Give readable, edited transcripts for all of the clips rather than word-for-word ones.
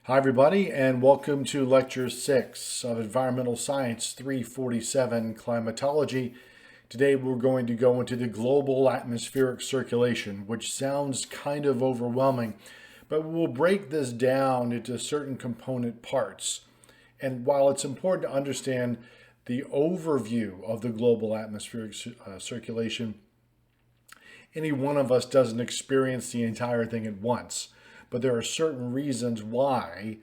Hi, everybody, and welcome to Lecture 6 of Environmental Science 347 Climatology. Today we're going to go into the global atmospheric circulation, which sounds kind of overwhelming, but we'll break this down into certain component parts. And while it's important to understand the overview of the global atmospheric circulation, any one of us doesn't experience the entire thing at once. But there are certain reasons why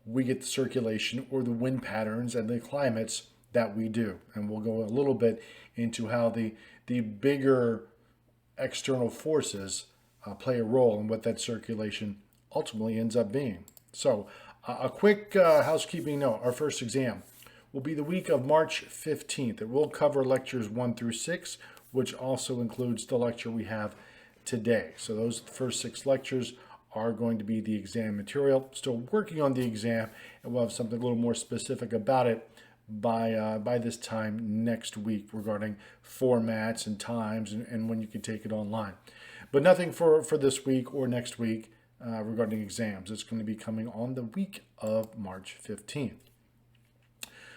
we get the circulation or the wind patterns and the climates that we do. And we'll go a little bit into how the bigger external forces play a role in what that circulation ultimately ends up being. So a quick housekeeping note. Our first exam will be the week of March 15th. It will cover lectures 1 through 6, which also includes the lecture we have today. So those first 6 lectures are going to be the exam material. Still working on the exam, and we'll have something a little more specific about it by this time next week regarding formats and times and when you can take it online. But nothing for this week or next week regarding exams. It's going to be coming on the week of March 15th.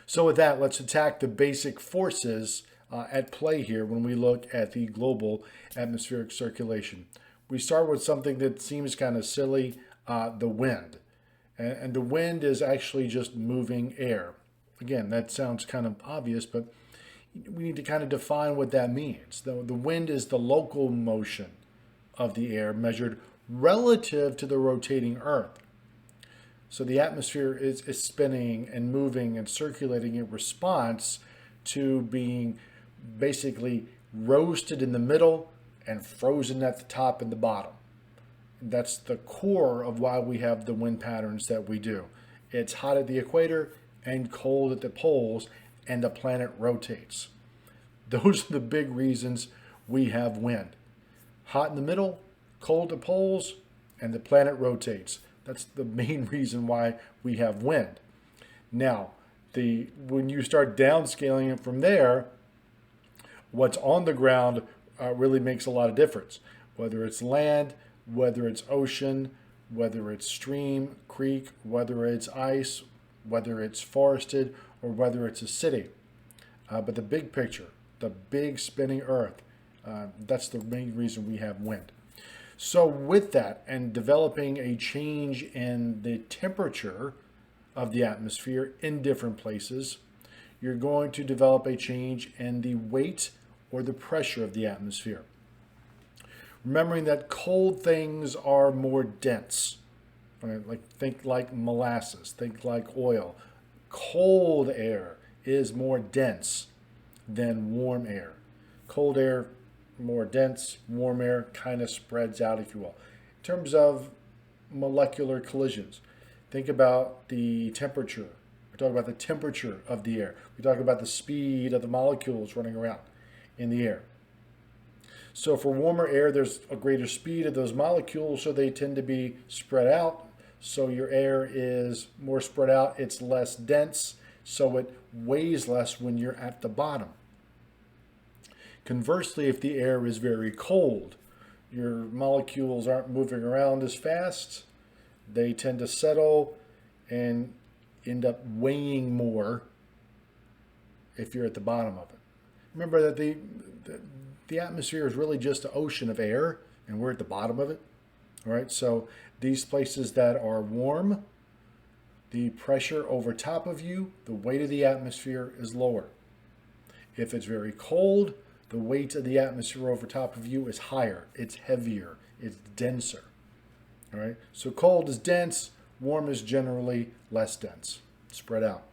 So with that, let's attack the basic forces at play here when we look at the global atmospheric circulation. We start with something that seems kind of silly, the wind. And the wind is actually just moving air. Again, that sounds kind of obvious, but we need to kind of define what that means. The wind is the local motion of the air measured relative to the rotating Earth. So the atmosphere is spinning and moving and circulating in response to being basically roasted in the middle and frozen at the top and the bottom. That's the core of why we have the wind patterns that we do. It's hot at the equator and cold at the poles, and the planet rotates. Those are the big reasons we have wind. Hot in the middle, cold at the poles, and the planet rotates. That's the main reason why we have wind. Now, when you start downscaling it from there, what's on the ground really makes a lot of difference. Whether it's land, whether it's ocean, whether it's stream, creek, whether it's ice, whether it's forested, or whether it's a city. But the big picture, the big spinning Earth, that's the main reason we have wind. So with that, and developing a change in the temperature of the atmosphere in different places, you're going to develop a change in the weight or the pressure of the atmosphere. Remembering that cold things are more dense. Right? Think like molasses, think like oil. Cold air is more dense than warm air. Cold air, more dense, warm air kind of spreads out, if you will. In terms of molecular collisions, think about the temperature. We talk about the temperature of the air. We talk about the speed of the molecules running around in the air. So for warmer air, there's a greater speed of those molecules, so they tend to be spread out. So your air is more spread out, it's less dense, so it weighs less when you're at the bottom. Conversely, if the air is very cold, your molecules aren't moving around as fast, they tend to settle and end up weighing more if you're at the bottom of it. Remember that the atmosphere is really just an ocean of air, and we're at the bottom of it. All right, so these places that are warm, the pressure over top of you, the weight of the atmosphere is lower. If it's very cold, the weight of the atmosphere over top of you is higher. It's heavier. It's denser. All right, so cold is dense, warm is generally less dense, spread out.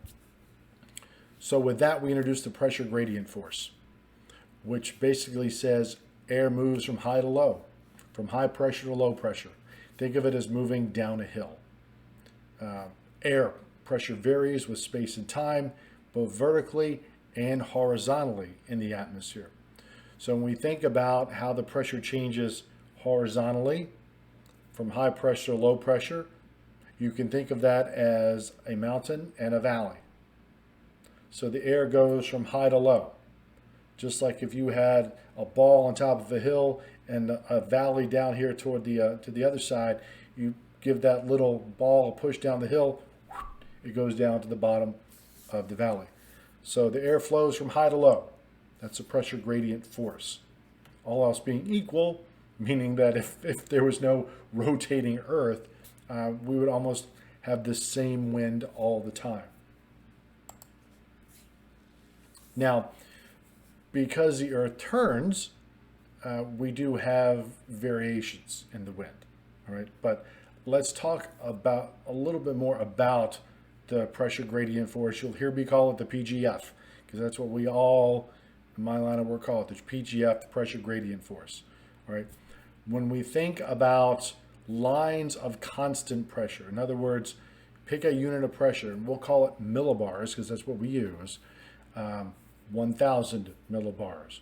So with that, we introduce the pressure gradient force, which basically says air moves from high to low, from high pressure to low pressure. Think of it as moving down a hill. Air pressure varies with space and time, both vertically and horizontally in the atmosphere. So when we think about how the pressure changes horizontally, from high pressure to low pressure, you can think of that as a mountain and a valley. So the air goes from high to low. Just like if you had a ball on top of a hill and a valley down here toward the to the other side, you give that little ball a push down the hill, it goes down to the bottom of the valley. So the air flows from high to low. That's a pressure gradient force. All else being equal, meaning that if there was no rotating Earth, we would almost have the same wind all the time. Now, because the Earth turns, we do have variations in the wind. All right, but let's talk about a little bit more about the pressure gradient force. You'll hear me call it the PGF, because that's what we all, in my line of work, call it, the PGF, the pressure gradient force. All right, when we think about lines of constant pressure, in other words, pick a unit of pressure, and we'll call it millibars, because that's what we use. 1,000 millibars,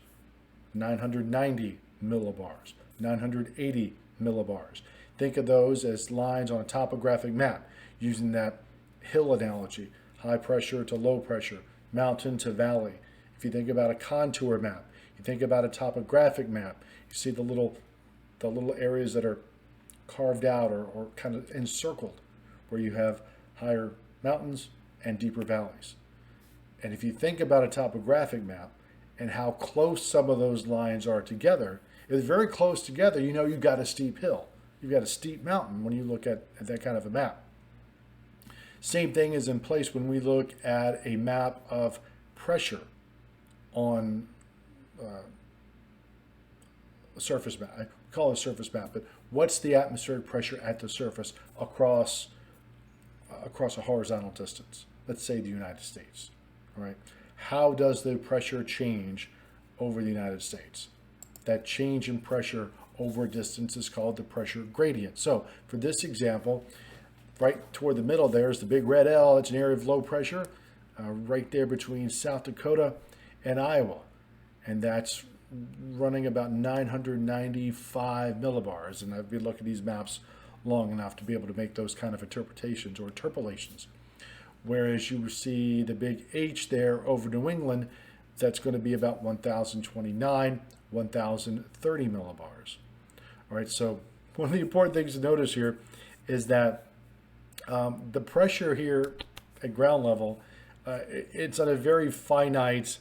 990 millibars, 980 millibars. Think of those as lines on a topographic map, using that hill analogy, high pressure to low pressure, mountain to valley. If you think about a contour map, you think about a topographic map, you see the little areas that are carved out or kind of encircled, where you have higher mountains and deeper valleys. And if you think about a topographic map and how close some of those lines are together, if it's very close together, you know you've got a steep hill. You've got a steep mountain when you look at that kind of a map. Same thing is in place when we look at a map of pressure on a surface map. I call it a surface map, but what's the atmospheric pressure at the surface across a horizontal distance? Let's say the United States. All right. How does the pressure change over the United States? That change in pressure over distance is called the pressure gradient. So for this example, right toward the middle there is the big red L. It's an area of low pressure right there between South Dakota and Iowa. And that's running about 995 millibars. And I've been looking at these maps long enough to be able to make those kind of interpretations or interpolations. Whereas you see the big H there over New England, that's going to be about 1,029, 1,030 millibars. All right, so one of the important things to notice here is that the pressure here at ground level, it's on a very finite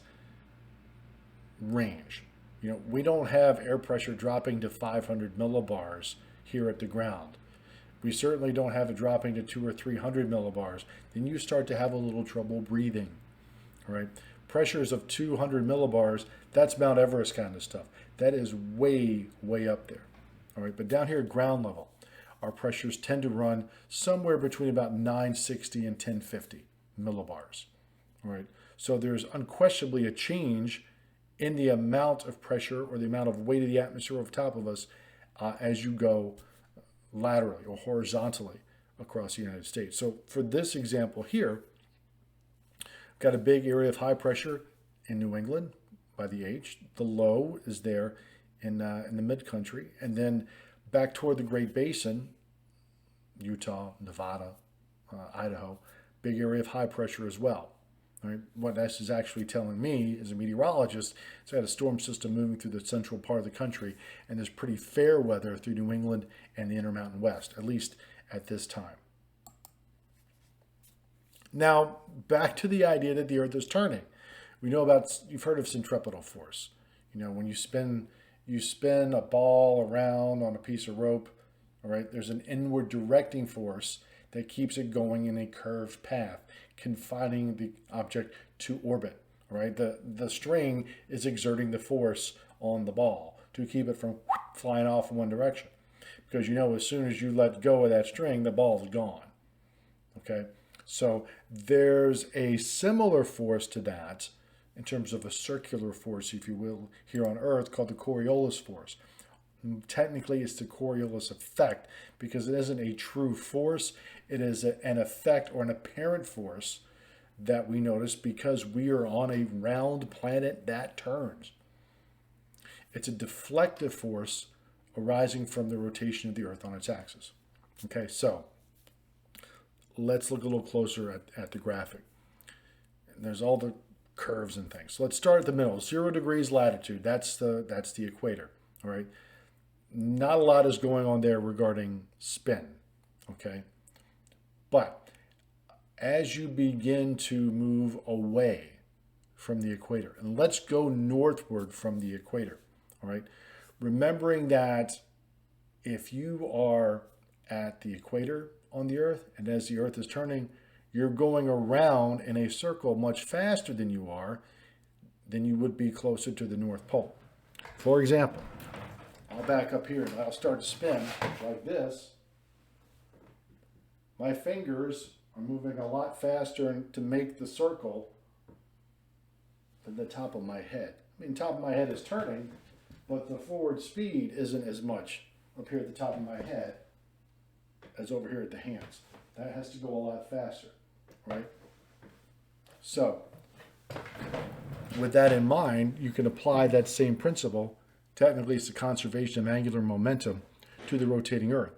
range. You know, we don't have air pressure dropping to 500 millibars here at the ground. We certainly don't have it dropping to 200 or 300 millibars. Then you start to have a little trouble breathing. All right, pressures of 200 millibars, that's Mount Everest kind of stuff. That is way, way up there. All right, but down here at ground level, our pressures tend to run somewhere between about 960 and 1050 millibars. All right, so there's unquestionably a change in the amount of pressure or the amount of weight of the atmosphere over top of us as you go laterally or horizontally across the United States. So for this example here, got a big area of high pressure in New England by the H. The low is there in the mid-country, and then back toward the Great Basin, Utah, Nevada, Idaho, big area of high pressure as well. All right, what this is actually telling me as a meteorologist is I got a storm system moving through the central part of the country, and there's pretty fair weather through New England and the Intermountain West, at least at this time. Now, back to the idea that the Earth is turning. We know about, you've heard of centripetal force. You know, when you spin a ball around on a piece of rope, all right, there's an inward directing force that keeps it going in a curved path, confining the object to orbit. Right, the string is exerting the force on the ball to keep it from flying off in one direction, because you know as soon as you let go of that string, the ball is gone. Okay, so there's a similar force to that in terms of a circular force, if you will, here on Earth called the Coriolis force. Technically, it's the Coriolis effect because it isn't a true force. It is an effect or an apparent force that we notice because we are on a round planet that turns. It's a deflective force arising from the rotation of the Earth on its axis. Okay, so let's look a little closer at the graphic. And there's all the curves and things. So let's start at the middle. 0 degrees latitude, that's the equator. All right. Not a lot is going on there regarding spin. okay? But as you begin to move away from the equator, and let's go northward from the equator, all right? Remembering that if you are at the equator on the Earth, and as the Earth is turning, you're going around in a circle much faster than you would be closer to the North Pole. For example, I'll back up here and I'll start to spin like this. My fingers are moving a lot faster to make the circle than the top of my head. I mean, top of my head is turning, but the forward speed isn't as much up here at the top of my head as over here at the hands. That has to go a lot faster, right? So, with that in mind, you can apply that same principle. Technically, it's the conservation of angular momentum to the rotating Earth.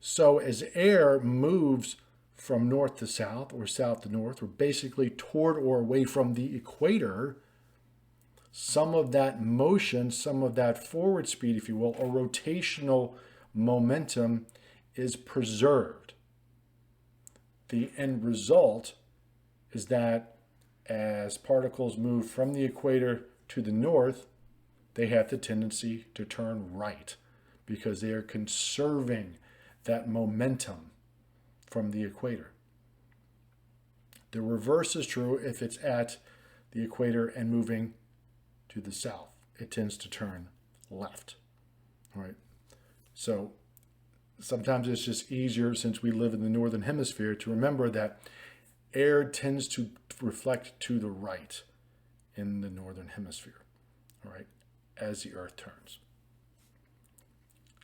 So as air moves from north to south or south to north, or basically toward or away from the equator, some of that motion, some of that forward speed, if you will, or rotational momentum is preserved. The end result is that as particles move from the equator to the north, they have the tendency to turn right because they are conserving that momentum from the equator. The reverse is true if it's at the equator and moving to the south. It tends to turn left. All right. So sometimes it's just easier, since we live in the northern hemisphere, to remember that air tends to reflect to the right in the northern hemisphere, all right, as the Earth turns.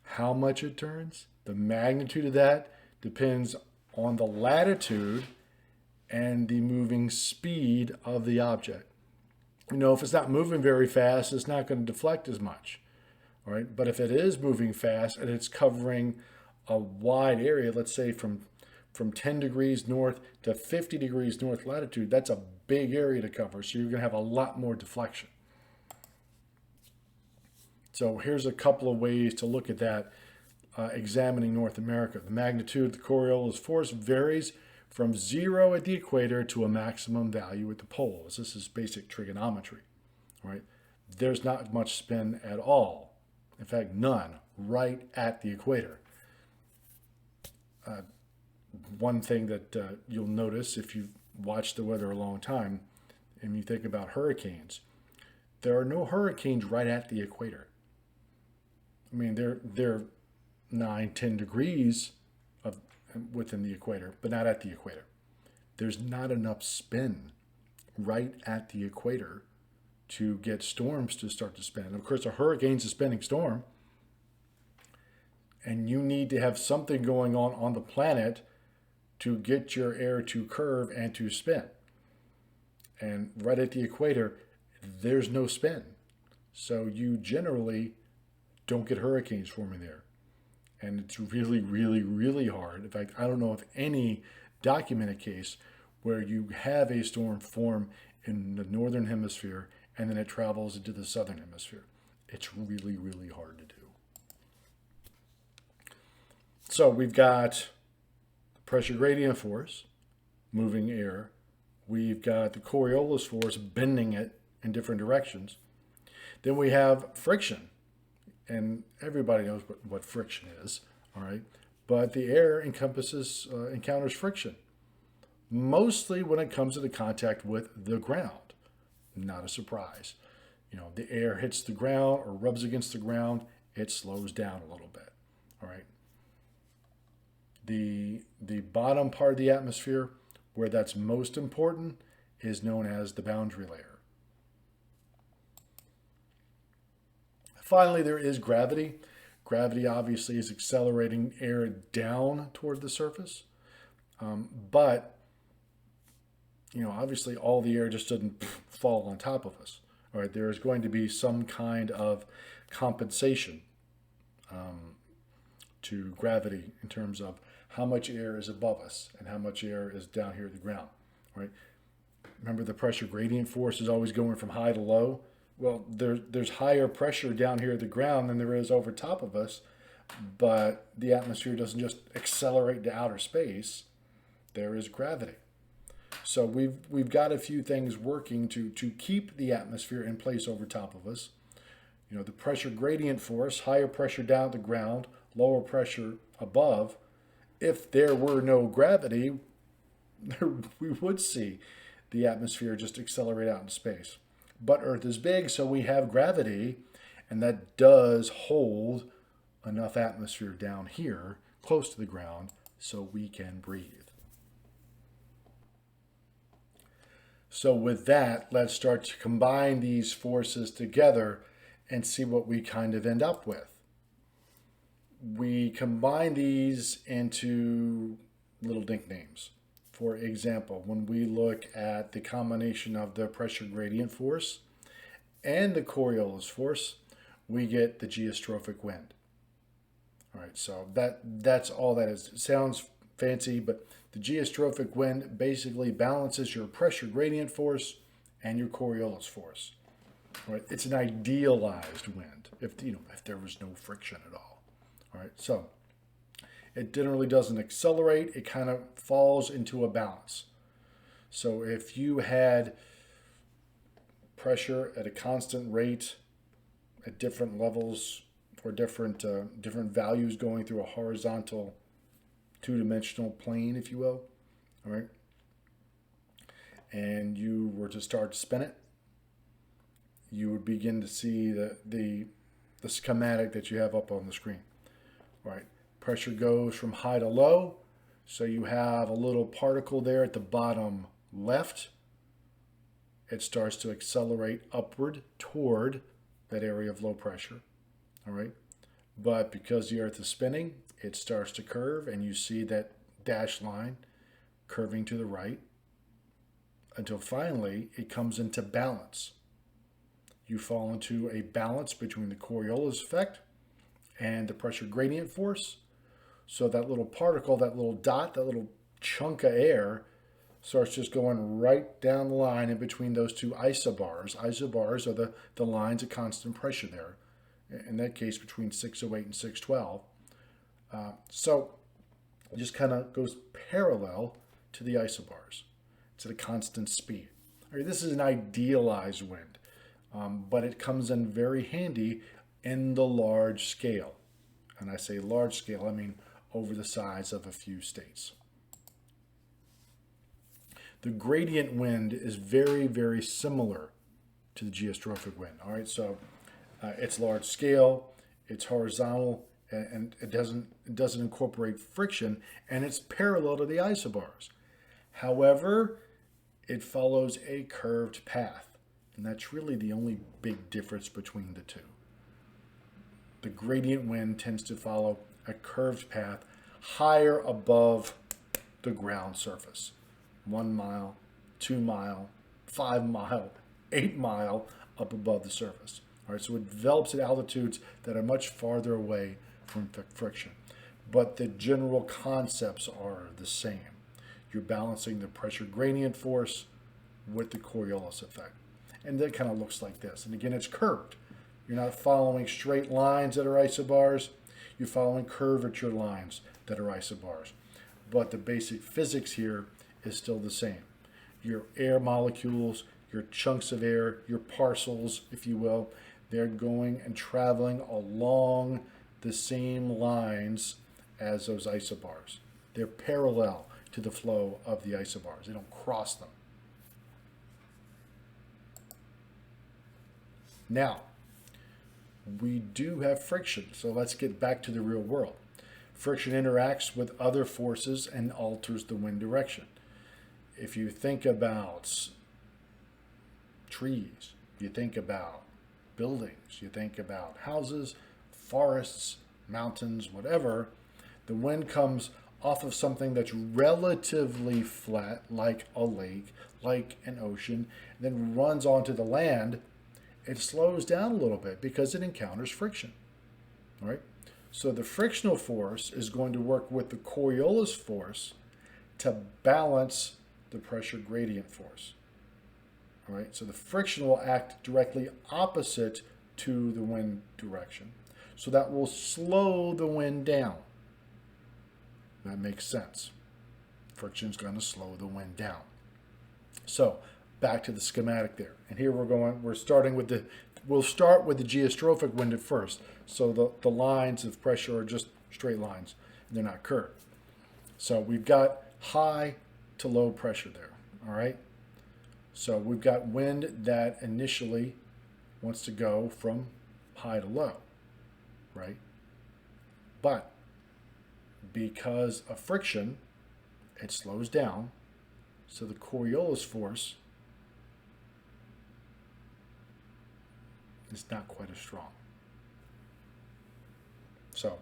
How much it turns, the magnitude of that depends on the latitude and the moving speed of the object. You know, if it's not moving very fast, it's not going to deflect as much, all right? But if it is moving fast and it's covering a wide area, let's say from 10 degrees north to 50 degrees north latitude, that's a big area to cover. So you're going to have a lot more deflection. So here's a couple of ways to look at that, examining North America. The magnitude of the Coriolis force varies from 0 at the equator to a maximum value at the poles. This is basic trigonometry, right? There's not much spin at all. In fact, none, right at the equator. One thing that you'll notice if you've watched the weather a long time and you think about hurricanes, there are no hurricanes right at the equator. I mean, they're 9-10 degrees within the equator, but not at the equator. There's not enough spin right at the equator to get storms to start to spin. And of course, a hurricane's a spinning storm, and you need to have something going on the planet to get your air to curve and to spin. And right at the equator, there's no spin. So you generally don't get hurricanes forming there. And it's really, really, really hard. In fact, I don't know of any documented case where you have a storm form in the northern hemisphere and then it travels into the southern hemisphere. It's really, really hard to do. So we've got the pressure gradient force, moving air. We've got the Coriolis force, bending it in different directions. Then we have friction. And everybody knows what friction is, all right? But the air encounters friction, mostly when it comes into contact with the ground. Not a surprise. You know, the air hits the ground or rubs against the ground, it slows down a little bit, all right? The bottom part of the atmosphere, where that's most important, is known as the boundary layer. Finally, there is gravity. Gravity obviously is accelerating air down toward the surface. But, you know, obviously all the air just doesn't fall on top of us. All right, there is going to be some kind of compensation to gravity in terms of how much air is above us and how much air is down here at the ground. Right? Remember, the pressure gradient force is always going from high to low. Well, there's higher pressure down here at the ground than there is over top of us, But the atmosphere doesn't just accelerate to outer space. There is gravity. So we've got a few things working to keep the atmosphere in place over top of us. You know, the pressure gradient force, higher pressure down at the ground, lower pressure above. If there were no gravity, we would see the atmosphere just accelerate out in space. But Earth is big, so we have gravity, and that does hold enough atmosphere down here, close to the ground, so we can breathe. So with that, let's start to combine these forces together and see what we kind of end up with. We combine these into little nicknames. For example, when we look at the combination of the pressure gradient force and the Coriolis force, we get the geostrophic wind. All right, so that's all that is. It sounds fancy, but the geostrophic wind basically balances your pressure gradient force and your Coriolis force. All right, it's an idealized wind if there was no friction at all. All right, so it generally doesn't accelerate. It kind of falls into a balance. So if you had pressure at a constant rate at different levels or different values going through a horizontal two-dimensional plane, if you will, all right, and you were to start to spin it, you would begin to see the schematic that you have up on the screen. All right, pressure goes from high to low, so you have a little particle there at the bottom left. It starts to accelerate upward toward that area of low pressure. All right, but because the Earth is spinning, it starts to curve, and you see that dashed line curving to the right until finally it comes into balance. You fall into a balance between the Coriolis effect and the pressure gradient force. So that little particle, that little dot, that little chunk of air starts just going right down the line in between those two isobars. Isobars are the lines of constant pressure there. In that case, between 608 and 612. So it just kind of goes parallel to the isobars. It's at a constant speed. All right, this is an idealized wind, but it comes in very handy in the large scale. And I say large scale, I mean over the size of a few states. The gradient wind is very, very similar to the geostrophic wind. All right, so it's large scale, it's horizontal, and it doesn't incorporate friction, and it's parallel to the isobars. However, it follows a curved path, and that's really the only big difference between the two. The gradient wind tends to follow a curved path higher above the ground surface. 1 mile, 2 mile, 5 mile, 8 mile up above the surface. All right, so it develops at altitudes that are much farther away from friction. But the general concepts are the same. You're balancing the pressure gradient force with the Coriolis effect. And that kind of looks like this. And again, it's curved. You're not following straight lines that are isobars. You're following curvature lines that are isobars. But the basic physics here is still the same. Your air molecules, your chunks of air, your parcels, if you will, they're going and traveling along the same lines as those isobars. They're parallel to the flow of the isobars. They don't cross them. Now, we do have friction, so let's get back to the real world. Friction interacts with other forces and alters the wind direction. If you think about trees, you think about buildings, you think about houses, forests, mountains, whatever, the wind comes off of something that's relatively flat, like a lake, like an ocean, then runs onto the land. It slows down a little bit because it encounters friction. All right? So the frictional force is going to work with the Coriolis force to balance the pressure gradient force. All right? So the friction will act directly opposite to the wind direction. So that will slow the wind down. That makes sense. Friction is going to slow the wind down. So back to the schematic there. And here we'll start with the geostrophic wind at first. So the lines of pressure are just straight lines. They're not curved. So we've got high to low pressure there. All right. So we've got wind that initially wants to go from high to low, right? But because of friction, it slows down. So the Coriolis force is not quite as strong. So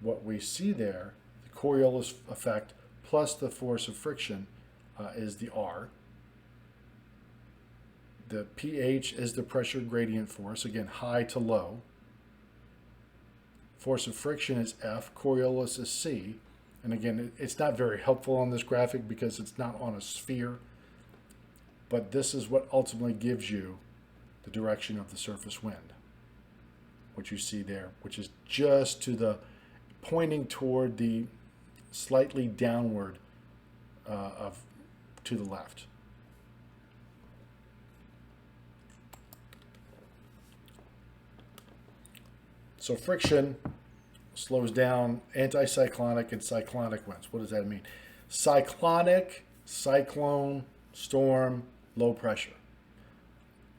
what we see there, the Coriolis effect plus the force of friction is the R. The pH is the pressure gradient force, again, high to low. Force of friction is F, Coriolis is C. And again, it's not very helpful on this graphic because it's not on a sphere. But this is what ultimately gives you the direction of the surface wind, what you see there, which is just to the pointing toward the slightly downward to the left. So friction slows down anticyclonic and cyclonic winds. What does that mean? Cyclonic, cyclone, storm, low pressure.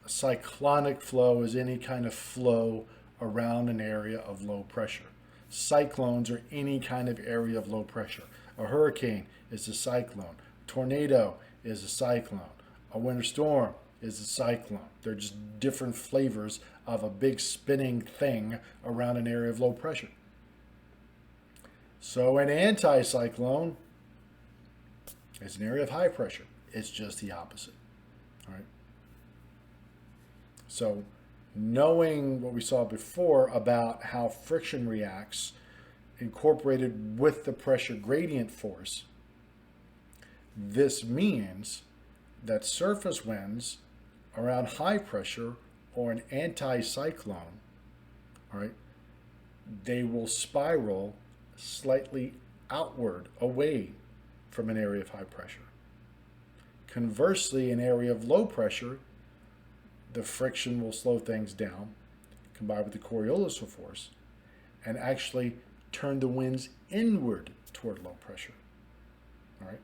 A cyclonic flow is any kind of flow around an area of low pressure. Cyclones are any kind of area of low pressure. A hurricane is a cyclone. A tornado is a cyclone. A winter storm is a cyclone. They're just different flavors of a big spinning thing around an area of low pressure. So an anticyclone is an area of high pressure. It's just the opposite. All right. So knowing what we saw before about how friction reacts incorporated with the pressure gradient force, this means that surface winds around high pressure or an anticyclone, all right, they will spiral slightly outward away from an area of high pressure. Conversely, an area of low pressure, the friction will slow things down, combined with the Coriolis force, and actually turn the winds inward toward low pressure. All right.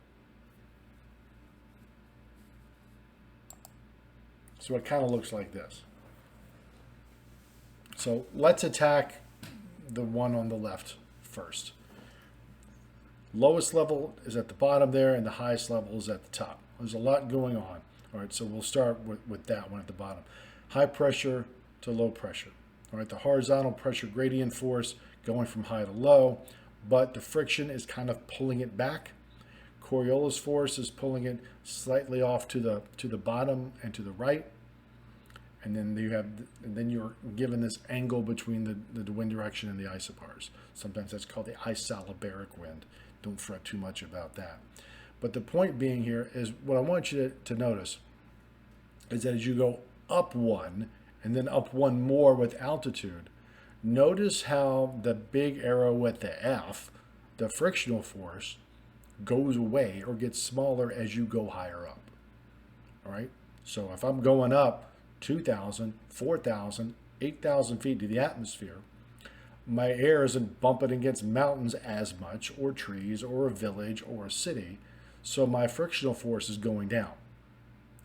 So it kind of looks like this. So let's attack the one on the left first. Lowest level is at the bottom there, and the highest level is at the top. There's a lot going on. All right, so we'll start with that one at the bottom. High pressure to low pressure. All right, the horizontal pressure gradient force going from high to low, but the friction is kind of pulling it back. Coriolis force is pulling it slightly off to the bottom and to the right. And then you're given this angle between the wind direction and the isobars. Sometimes that's called the isobaric wind. Don't fret too much about that. But the point being here is what I want you to notice is that as you go up one and then up one more with altitude, notice how the big arrow with the F, the frictional force, goes away or gets smaller as you go higher up. All right? So if I'm going up 2,000, 4,000, 8,000 feet to the atmosphere, my air isn't bumping against mountains as much, or trees, or a village, or a city, so my frictional force is going down.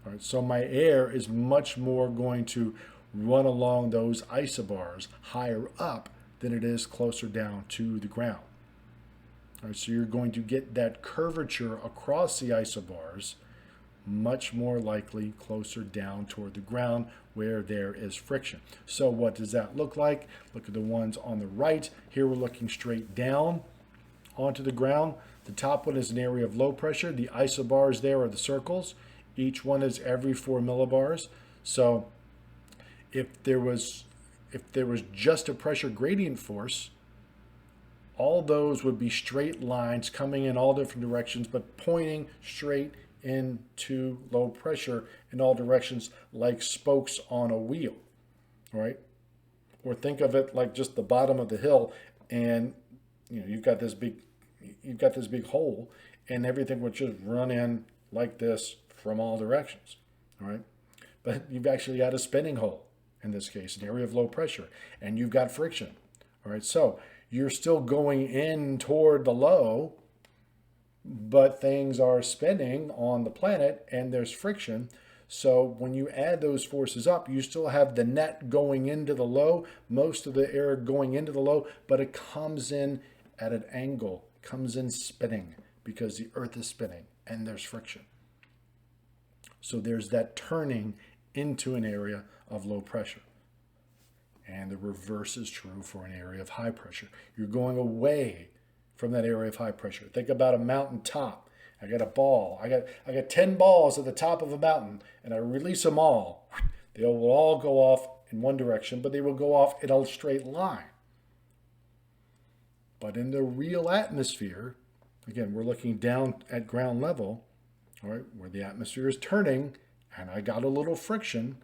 All right, so my air is much more going to run along those isobars higher up than it is closer down to the ground. All right, so you're going to get that curvature across the isobars much more likely closer down toward the ground where there is friction. So what does that look like? Look at the ones on the right. Here we're looking straight down onto the ground. The top one is an area of low pressure. The isobars there are the circles. Each one is every 4 millibars. So if there was just a pressure gradient force, all those would be straight lines coming in all different directions, but pointing straight into low pressure in all directions like spokes on a wheel, right? or think of it like just the bottom of the hill, and you've got this big hole, and everything would just run in like this from all directions. All right, but you've actually got a spinning hole in this case, an area of low pressure, and you've got friction. All right, so you're still going in toward the low, but things are spinning on the planet and there's friction. So when you add those forces up, you still have the net going into the low, most of the air going into the low, but it comes in at an angle, comes in spinning because the Earth is spinning and there's friction. So there's that turning into an area of low pressure. And the reverse is true for an area of high pressure. You're going away from that area of high pressure. Think about a mountain top. I got a ball. I got 10 balls at the top of a mountain, and I release them all. They will all go off in one direction, but they will go off in a straight line. But in the real atmosphere, again, we're looking down at ground level, all right, where the atmosphere is turning, and I got a little friction.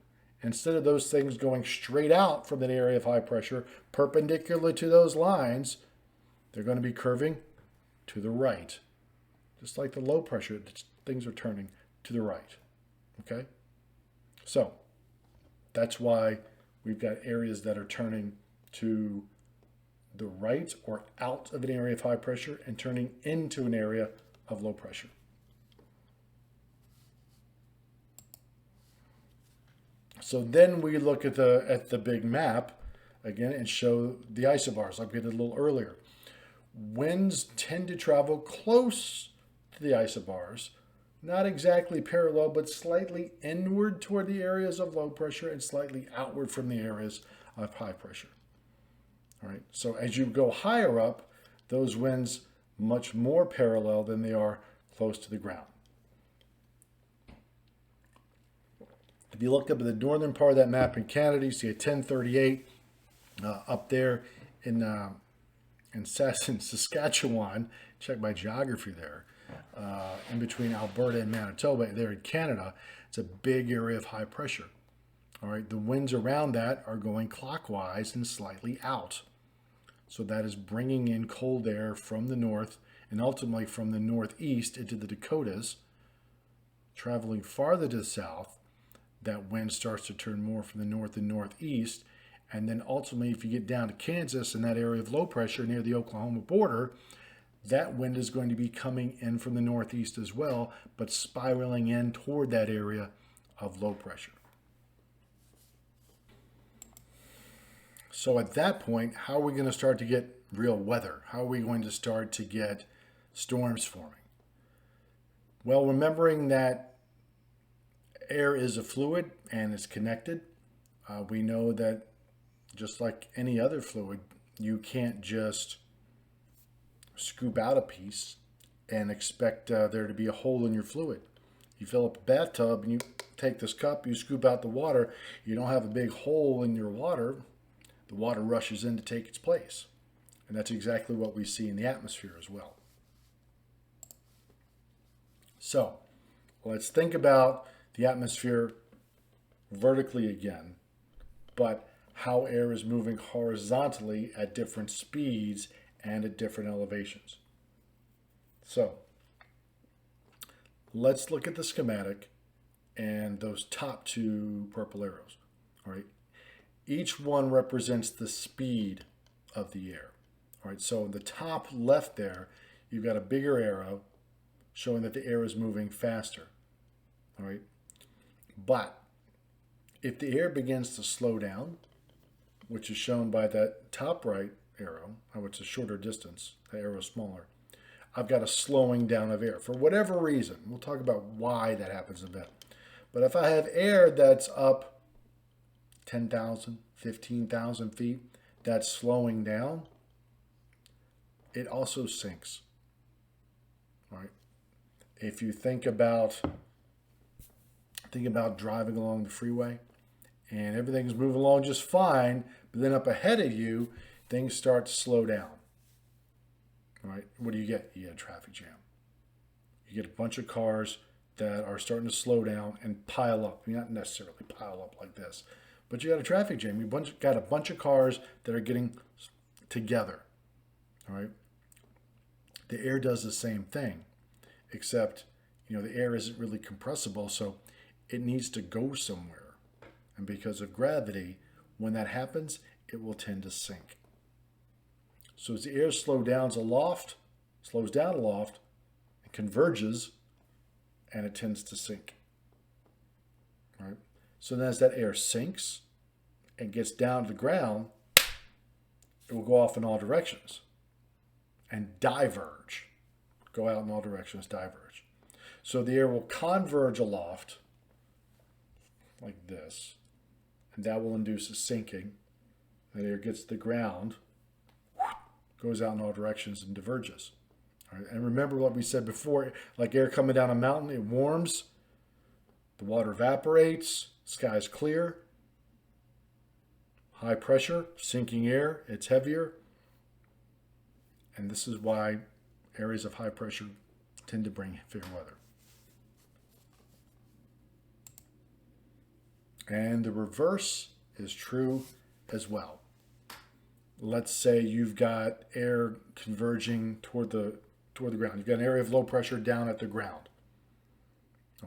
Instead of those things going straight out from that area of high pressure, perpendicular to those lines, they're going to be curving to the right. Just like the low pressure, things are turning to the right. Okay? So that's why we've got areas that are turning to the right or out of an area of high pressure and turning into an area of low pressure. So then we look at the big map again and show the isobars like we did a little earlier. Winds tend to travel close to the isobars, not exactly parallel, but slightly inward toward the areas of low pressure and slightly outward from the areas of high pressure. All right. So as you go higher up, those winds much more parallel than they are close to the ground. If you look up at the northern part of that map in Canada, you see a 1038 up there in Saskatchewan. Check my geography there. In between Alberta and Manitoba, there in Canada, it's a big area of high pressure. All right, the winds around that are going clockwise and slightly out. So that is bringing in cold air from the north and ultimately from the northeast into the Dakotas, traveling farther to the south. That wind starts to turn more from the north and northeast. And then ultimately, if you get down to Kansas and that area of low pressure near the Oklahoma border, that wind is going to be coming in from the northeast as well, but spiraling in toward that area of low pressure. So at that point, how are we going to start to get real weather? How are we going to start to get storms forming? Well, remembering that air is a fluid and it's connected, we know that just like any other fluid, you can't just scoop out a piece and expect there to be a hole in your fluid. You fill up a bathtub and you take this cup, you scoop out the water, you don't have a big hole in your water, the water rushes in to take its place. And that's exactly what we see in the atmosphere as well. So let's think about the atmosphere vertically again, but how air is moving horizontally at different speeds and at different elevations. So let's look at the schematic and those top two purple arrows. All right, each one represents the speed of the air. All right, so in the top left there, you've got a bigger arrow showing that the air is moving faster. All right, but if the air begins to slow down, which is shown by that top right arrow, how it's a shorter distance, the arrow is smaller, I've got a slowing down of air for whatever reason. We'll talk about why that happens in a bit. But if I have air that's up 10,000, 15,000 feet, that's slowing down, it also sinks. All right. If you think about driving along the freeway and everything's moving along just fine, but then up ahead of you, things start to slow down. All right, what do you get? You get a traffic jam. You get a bunch of cars that are starting to slow down and pile up. Not necessarily pile up like this, But you got a traffic jam. You got a bunch of cars that are getting together. All right. The air does the same thing, except the air isn't really compressible, so it needs to go somewhere. And because of gravity, when that happens, it will tend to sink. So as the air slows down aloft, it converges, and it tends to sink. All right. So then as that air sinks and gets down to the ground, it will go off in all directions and diverge. Go out in all directions, diverge. So the air will converge aloft like this, and that will induce a sinking. The air gets to the ground, goes out in all directions and diverges. All right. And remember what we said before, like air coming down a mountain, it warms, the water evaporates, sky is clear, high pressure, sinking air, it's heavier. And this is why areas of high pressure tend to bring fair weather. And the reverse is true as well. Let's say you've got air converging toward the ground. You've got an area of low pressure down at the ground.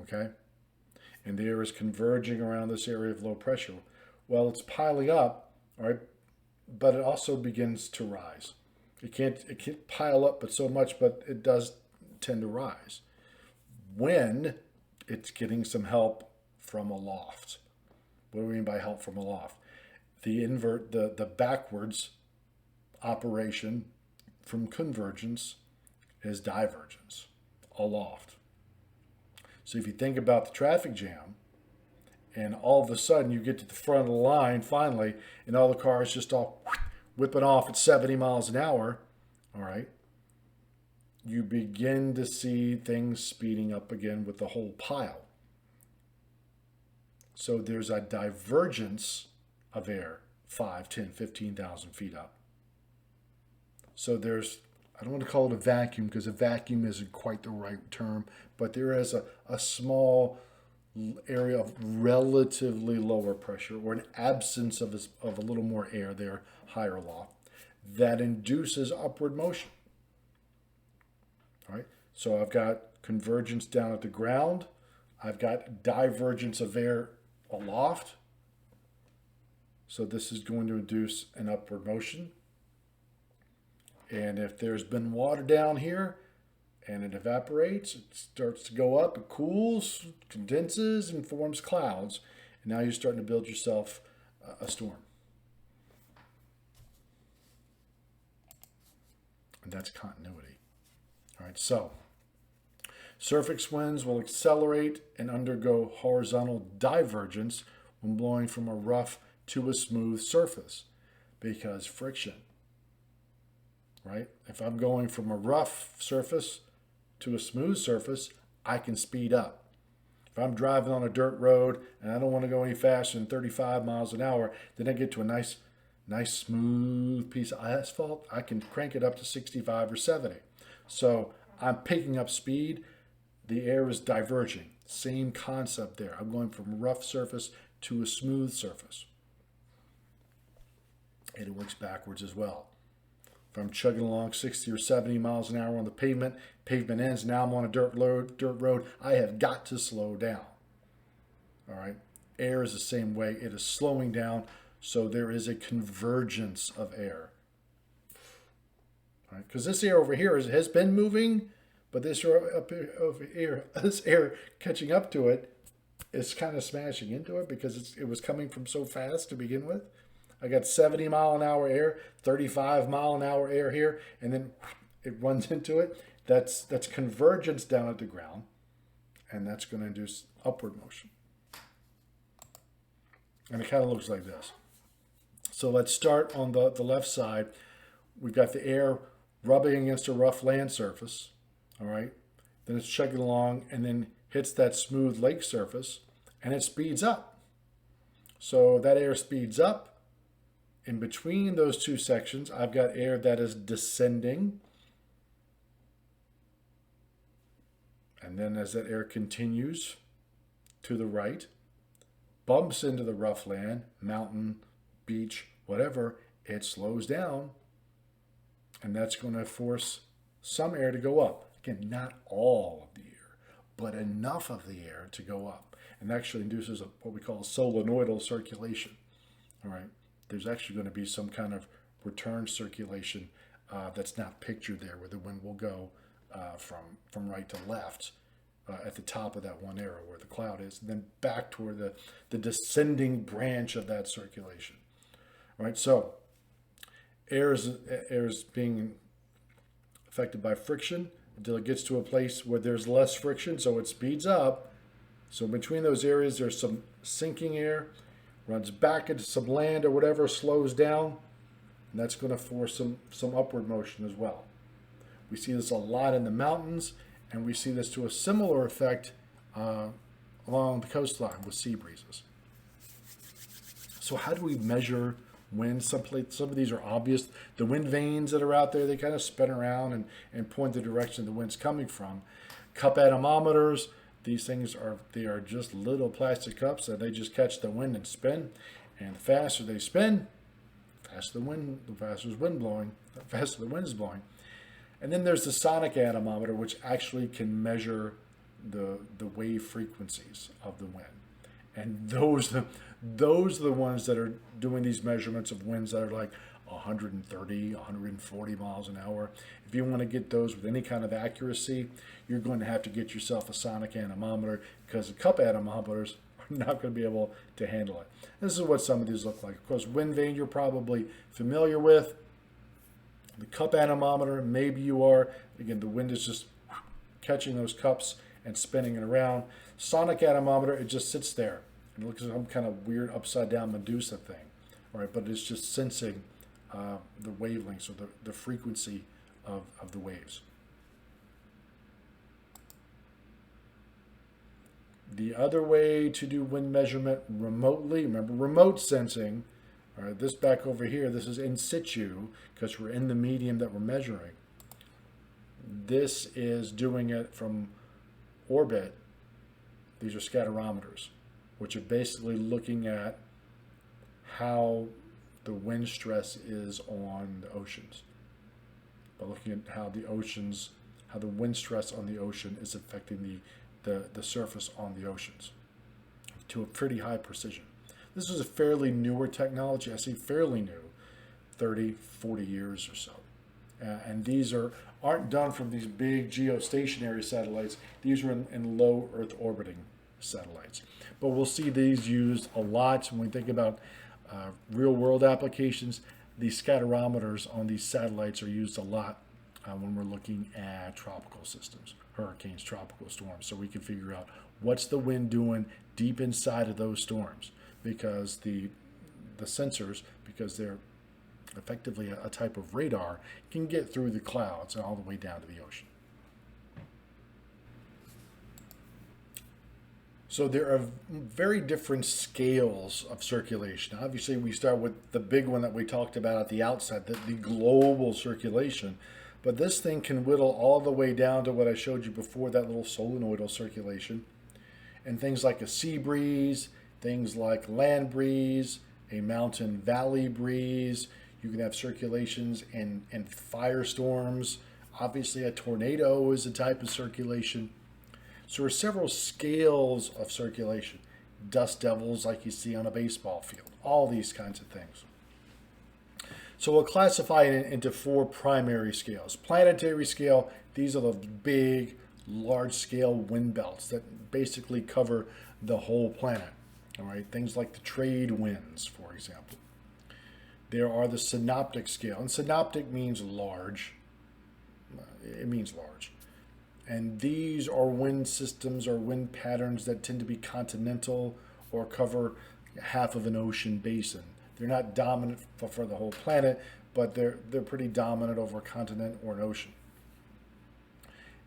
Okay? And the air is converging around this area of low pressure. Well, it's piling up, all right, but it also begins to rise. It can't pile up but so much, but it does tend to rise when it's getting some help from aloft. What do we mean by help from aloft? The backwards operation from convergence is divergence, aloft. So if you think about the traffic jam, and all of a sudden you get to the front of the line finally, and all the cars just all whipping off at 70 miles an hour, all right, you begin to see things speeding up again with the whole pile. So there's a divergence of air 5, 10, 15,000 feet up. So there's, I don't want to call it a vacuum because a vacuum isn't quite the right term, but there is a small area of relatively lower pressure, or an absence of a little more air there, higher aloft, that induces upward motion. All right, so I've got convergence down at the ground. I've got divergence of air aloft. So this is going to induce an upward motion. And if there's been water down here and it evaporates, it starts to go up, it cools, condenses, and forms clouds. And now you're starting to build yourself a storm. And that's continuity. All right, so surface winds will accelerate and undergo horizontal divergence when blowing from a rough to a smooth surface because friction. Right? If I'm going from a rough surface to a smooth surface, I can speed up. If I'm driving on a dirt road and I don't want to go any faster than 35 miles an hour, then I get to a nice smooth piece of asphalt, I can crank it up to 65 or 70. So I'm picking up speed. The air is diverging. Same concept there. I'm going from a rough surface to a smooth surface. And it works backwards as well. If I'm chugging along 60 or 70 miles an hour on the pavement ends, now I'm on a dirt road, I have got to slow down. All right. Air is the same way. It is slowing down, so there is a convergence of air. All right. Because this air over here has been moving, but this air up here, over here, this air catching up to it is kind of smashing into it because it was coming from so fast to begin with. I got 70 mile an hour air, 35 mile an hour air here, and then it runs into it. That's convergence down at the ground, and that's going to induce upward motion. And it kind of looks like this. So let's start on the left side. We've got the air rubbing against a rough land surface, all right? Then it's chugging along and then hits that smooth lake surface, and it speeds up. So that air speeds up. In between those two sections, I've got air that is descending. And then as that air continues to the right, bumps into the rough land, mountain, beach, whatever, it slows down, and that's going to force some air to go up. Again, not all of the air, but enough of the air to go up, and actually induces what we call a solenoidal circulation. All right, there's actually going to be some kind of return circulation that's not pictured there, where the wind will go from right to left at the top of that one arrow where the cloud is, and then back toward the descending branch of that circulation. All right, so air is being affected by friction until it gets to a place where there's less friction, so it speeds up. So between those areas, there's some sinking air, runs back into some land or whatever, slows down, and that's going to force some upward motion as well. We see this a lot in the mountains, and we see this to a similar effect along the coastline with sea breezes. So how do we measure wind? Some of these are obvious. The wind vanes that are out there, they kind of spin around and point the direction the wind's coming from. Cup anemometers, these things are just little plastic cups that they just catch the wind and spin. And the faster they spin, the faster the wind is blowing. And then there's the sonic anemometer, which actually can measure the wave frequencies of the wind. And those are the ones that are doing these measurements of winds that are like 130, 140 miles an hour. If you want to get those with any kind of accuracy, you're going to have to get yourself a sonic anemometer, because the cup anemometers are not going to be able to handle it. This is what some of these look like. Of course, wind vane you're probably familiar with. The cup anemometer, maybe you are. Again, the wind is just catching those cups and spinning it around. Sonic anemometer, it just sits there. It looks like some kind of weird upside down Medusa thing. All right, but it's just sensing the wavelengths or the frequency of the waves. The other way to do wind measurement remotely, remember remote sensing. All right, this back over here, this is in situ because we're in the medium that we're measuring. This is doing it from orbit. These are scatterometers, which are basically looking at how the wind stress is on the oceans. By looking at how the wind stress on the ocean is affecting the surface on the oceans to a pretty high precision. This is a fairly newer technology. I say fairly new, 30, 40 years or so. And these aren't done from these big geostationary satellites. These are in low Earth orbiting satellites. But we'll see these used a lot when we think about real world applications. These scatterometers on these satellites are used a lot when we're looking at tropical systems, hurricanes, tropical storms. So we can figure out what's the wind doing deep inside of those storms, because the sensors, because they're effectively a type of radar, can get through the clouds and all the way down to the ocean. So there are very different scales of circulation. Obviously, we start with the big one that we talked about at the outset, the global circulation. But this thing can whittle all the way down to what I showed you before, that little solenoidal circulation. And things like a sea breeze, things like land breeze, a mountain valley breeze. You can have circulations in firestorms. Obviously, a tornado is a type of circulation. So there are several scales of circulation. Dust devils like you see on a baseball field. All these kinds of things. So we'll classify it into four primary scales. Planetary scale, these are the big, large-scale wind belts that basically cover the whole planet. All right, things like the trade winds, for example. There are the synoptic scale, and synoptic means large. It means large. And these are wind systems or wind patterns that tend to be continental or cover half of an ocean basin. They're not dominant for the whole planet, but they're pretty dominant over a continent or an ocean.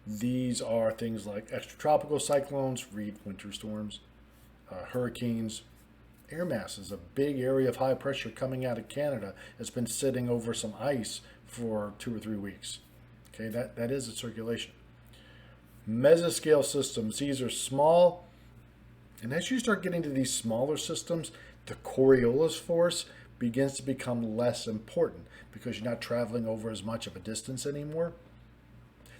These are things like extratropical cyclones, read winter storms, hurricanes. Air mass is a big area of high pressure coming out of Canada. It's been sitting over some ice for 2 or 3 weeks. Okay, that is a circulation. Mesoscale systems, these are small And as you start getting to these smaller systems, the Coriolis force begins to become less important because you're not traveling over as much of a distance anymore.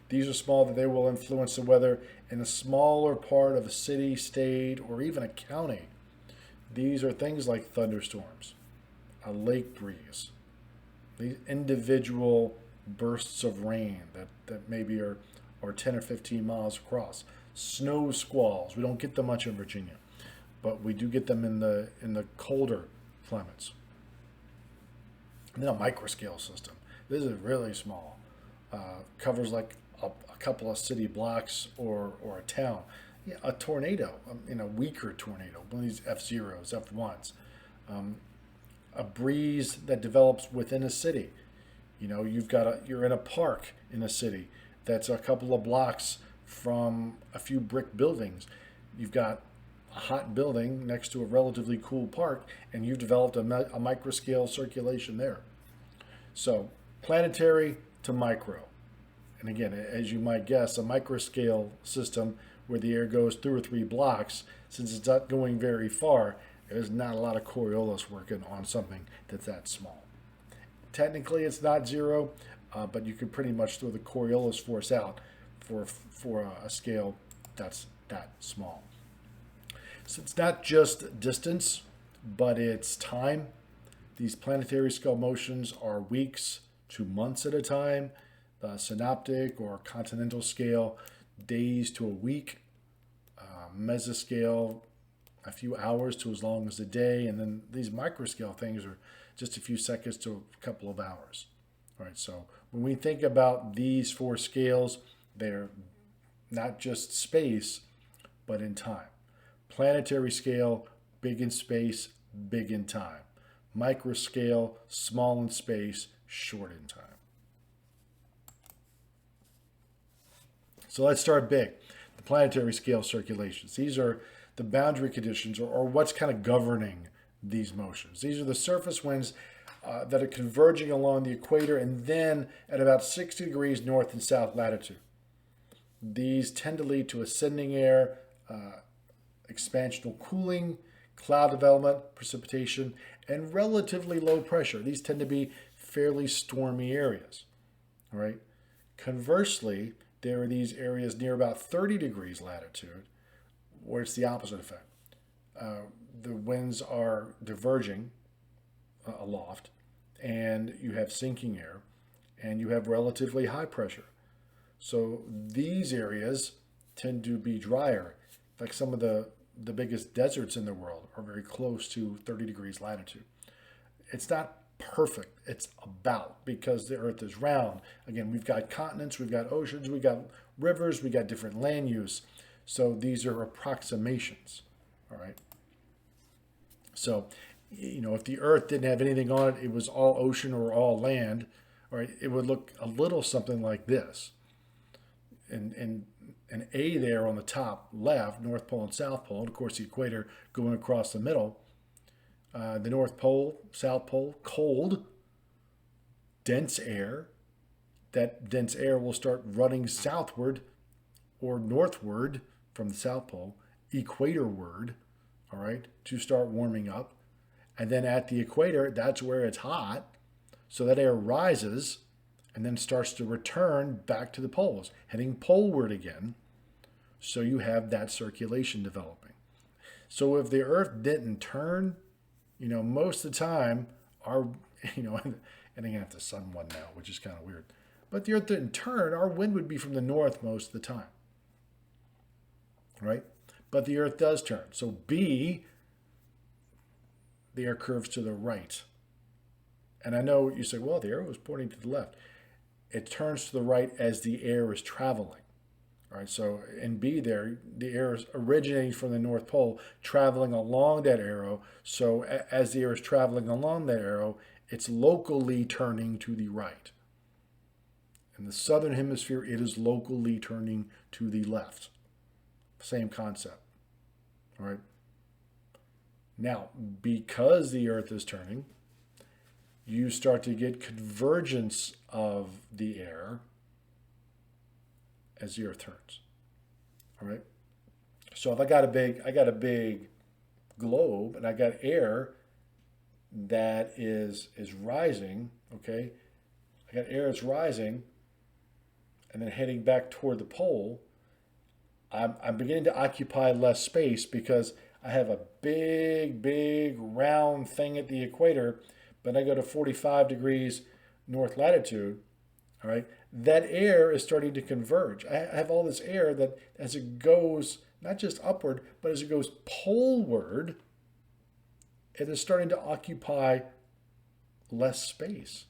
These are small that they will influence the weather in a smaller part of a city, state, or even a county. These are things like thunderstorms, a lake breeze, these individual bursts of rain that maybe are 10 or 15 miles across. Snow squalls. We don't get them much in Virginia, but we do get them in the colder climates. And then a microscale system. This is really small. Covers like a couple of city blocks or a town. Yeah, a tornado, a weaker tornado, one of these F-zeros, F1s. A breeze that develops within a city. You're in a park in a city that's a couple of blocks from a few brick buildings. You've got a hot building next to a relatively cool park, and you've developed a microscale circulation there. So, planetary to micro. And again, as you might guess, a microscale system where the air goes 2 or 3 blocks, since it's not going very far, there's not a lot of Coriolis working on something that's that small. Technically, it's not zero, but you could pretty much throw the Coriolis force out for a scale that's that small. So it's not just distance, but it's time. These planetary scale motions are weeks to months at a time. The synoptic or continental scale, days to a week. Mesoscale, a few hours to as long as a day. And then these microscale things are just a few seconds to a couple of hours. All right, so when we think about these 4 scales, they're not just space, but in time. Planetary scale, big in space, big in time. Microscale, small in space, short in time. So let's start big. The planetary scale circulations. These are the boundary conditions or what's kind of governing these motions. These are the surface winds that are converging along the equator and then at about 60 degrees north and south latitude. These tend to lead to ascending air, expansional cooling, cloud development, precipitation, and relatively low pressure. These tend to be fairly stormy areas. All right. Conversely, there are these areas near about 30 degrees latitude where it's the opposite effect. The winds are diverging aloft, and you have sinking air, and you have relatively high pressure. So these areas tend to be drier. Like some of the biggest deserts in the world are very close to 30 degrees latitude. It's not perfect. It's about, because the Earth is round. Again, we've got continents, we've got oceans, we've got rivers, we've got different land use. So these are approximations. All right. So, if the Earth didn't have anything on it, it was all ocean or all land, all right, it would look a little something like this. And an A there on the top left, North Pole and South Pole, and of course the equator going across the middle. The North Pole, South Pole, cold, dense air. That dense air will start running southward or northward from the South Pole, equatorward, all right, to start warming up. And then at the equator, that's where it's hot. So that air rises and then starts to return back to the poles, heading poleward again. So you have that circulation developing. So if the Earth didn't turn, most of the time, and again, if the sun won now, which is kind of weird, but the Earth didn't turn, our wind would be from the north most of the time, right? But the Earth does turn. So B, the air curves to the right. And I know you say, well, the arrow is pointing to the left. It turns to the right as the air is traveling. All right, so in B there, the air is originating from the North Pole, traveling along that arrow. So as the air is traveling along that arrow, it's locally turning to the right. In the southern hemisphere, it is locally turning to the left. Same concept. All right. Now, because the Earth is turning, you start to get convergence of the air as the Earth turns. All right. So if I got a big globe and I got air that is rising, okay? I got air that's rising and then heading back toward the pole. I'm beginning to occupy less space because I have a big round thing at the equator, but I go to 45 degrees north latitude, all right? That air is starting to converge. I have all this air that as it goes, not just upward, but as it goes poleward, it is starting to occupy less space.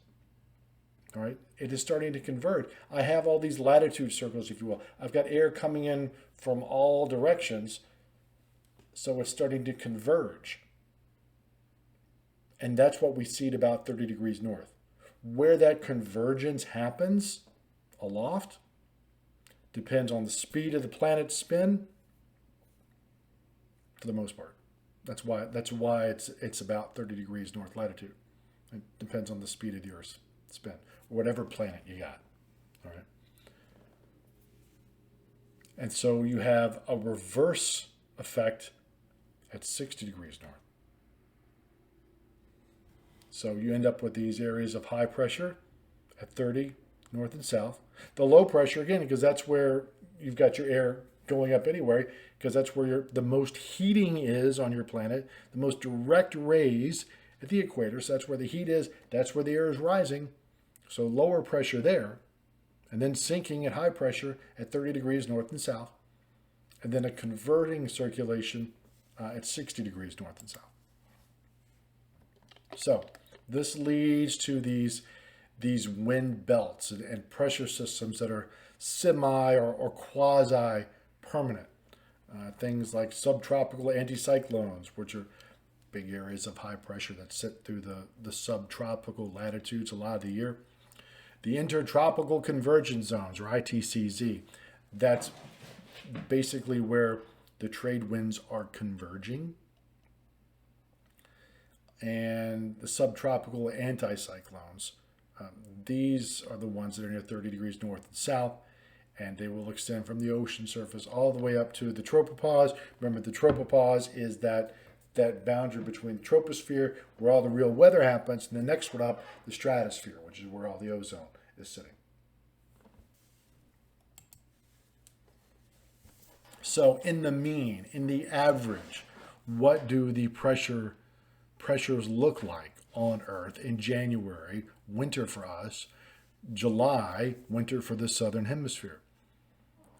All right, it is starting to converge. I have all these latitude circles, if you will. I've got air coming in from all directions, so it's starting to converge. And that's what we see at about 30 degrees north. Where that convergence happens aloft depends on the speed of the planet's spin, for the most part. That's why it's about 30 degrees north latitude. It depends on the speed of the Earth's spin, or whatever planet you got. All right. And so you have a reverse effect at 60 degrees north. So you end up with these areas of high pressure at 30 north and south. The low pressure, again, because that's where you've got your air going up anyway, because that's where the most heating is on your planet, the most direct rays at the equator. So that's where the heat is. That's where the air is rising. So lower pressure there, and then sinking at high pressure at 30 degrees north and south, and then a converting circulation at 60 degrees north and south. So this leads to these wind belts and pressure systems that are semi or quasi permanent. Things like subtropical anticyclones, which are big areas of high pressure that sit through the subtropical latitudes a lot of the year. The intertropical convergence zones, or ITCZ, that's basically where the trade winds are converging. And the subtropical anticyclones, these are the ones that are near 30 degrees north and south, and they will extend from the ocean surface all the way up to the tropopause. Remember, the tropopause is that boundary between the troposphere, where all the real weather happens, and the next one up, the stratosphere, which is where all the ozone is sitting. So in the mean, in the average, what do the pressures look like on Earth in January, winter for us, July, winter for the southern hemisphere?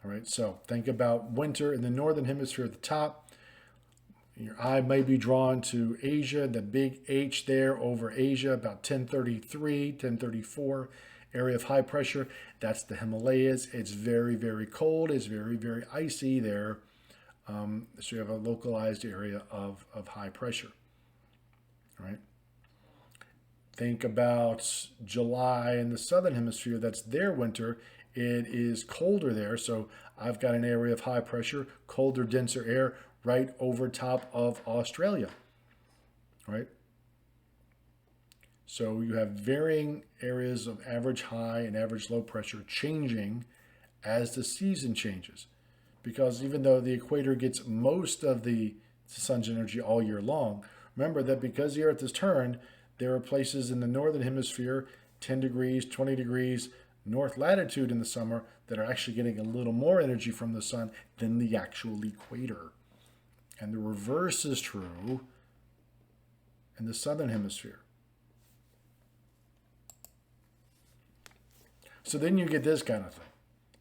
All right, so think about winter in the northern hemisphere at the top. Your eye may be drawn to Asia, the big H there over Asia, about 1033, 1034, area of high pressure. That's the Himalayas. It's very cold. It's very icy there. So you have a localized area of high pressure. All right. Think about July in the southern hemisphere. That's their winter. It is colder there. So I've got an area of high pressure, colder, denser air right over top of Australia. Right. So you have varying areas of average high and average low pressure changing as the season changes. Because even though the equator gets most of the sun's energy all year long, remember that because the Earth is turned, there are places in the northern hemisphere, 10 degrees, 20 degrees north latitude in the summer, that are actually getting a little more energy from the sun than the actual equator. And the reverse is true in the southern hemisphere. So then you get this kind of thing,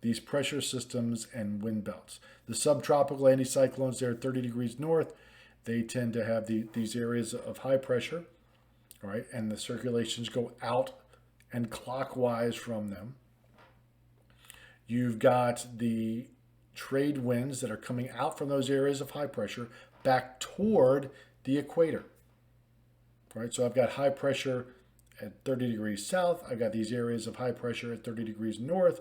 these pressure systems and wind belts. The subtropical anticyclones there at 30 degrees north, they tend to have these areas of high pressure, all right, and the circulations go out and clockwise from them. You've got the trade winds that are coming out from those areas of high pressure back toward the equator. All right, so I've got high pressure at 30 degrees south. I've got these areas of high pressure at 30 degrees north.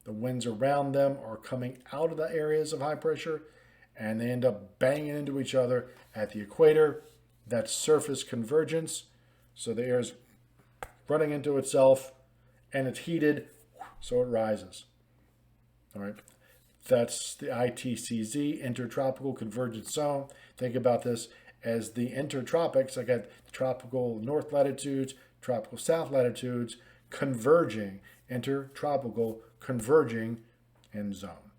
The winds around them are coming out of the areas of high pressure, and they end up banging into each other at the equator. That's surface convergence. So the air is running into itself, and it's heated, so it rises. All right. That's the ITCZ, Intertropical Convergence Zone. Think about this as the intertropics. I got the tropical north latitudes, tropical south latitudes, converging, intertropical, converging, and zone.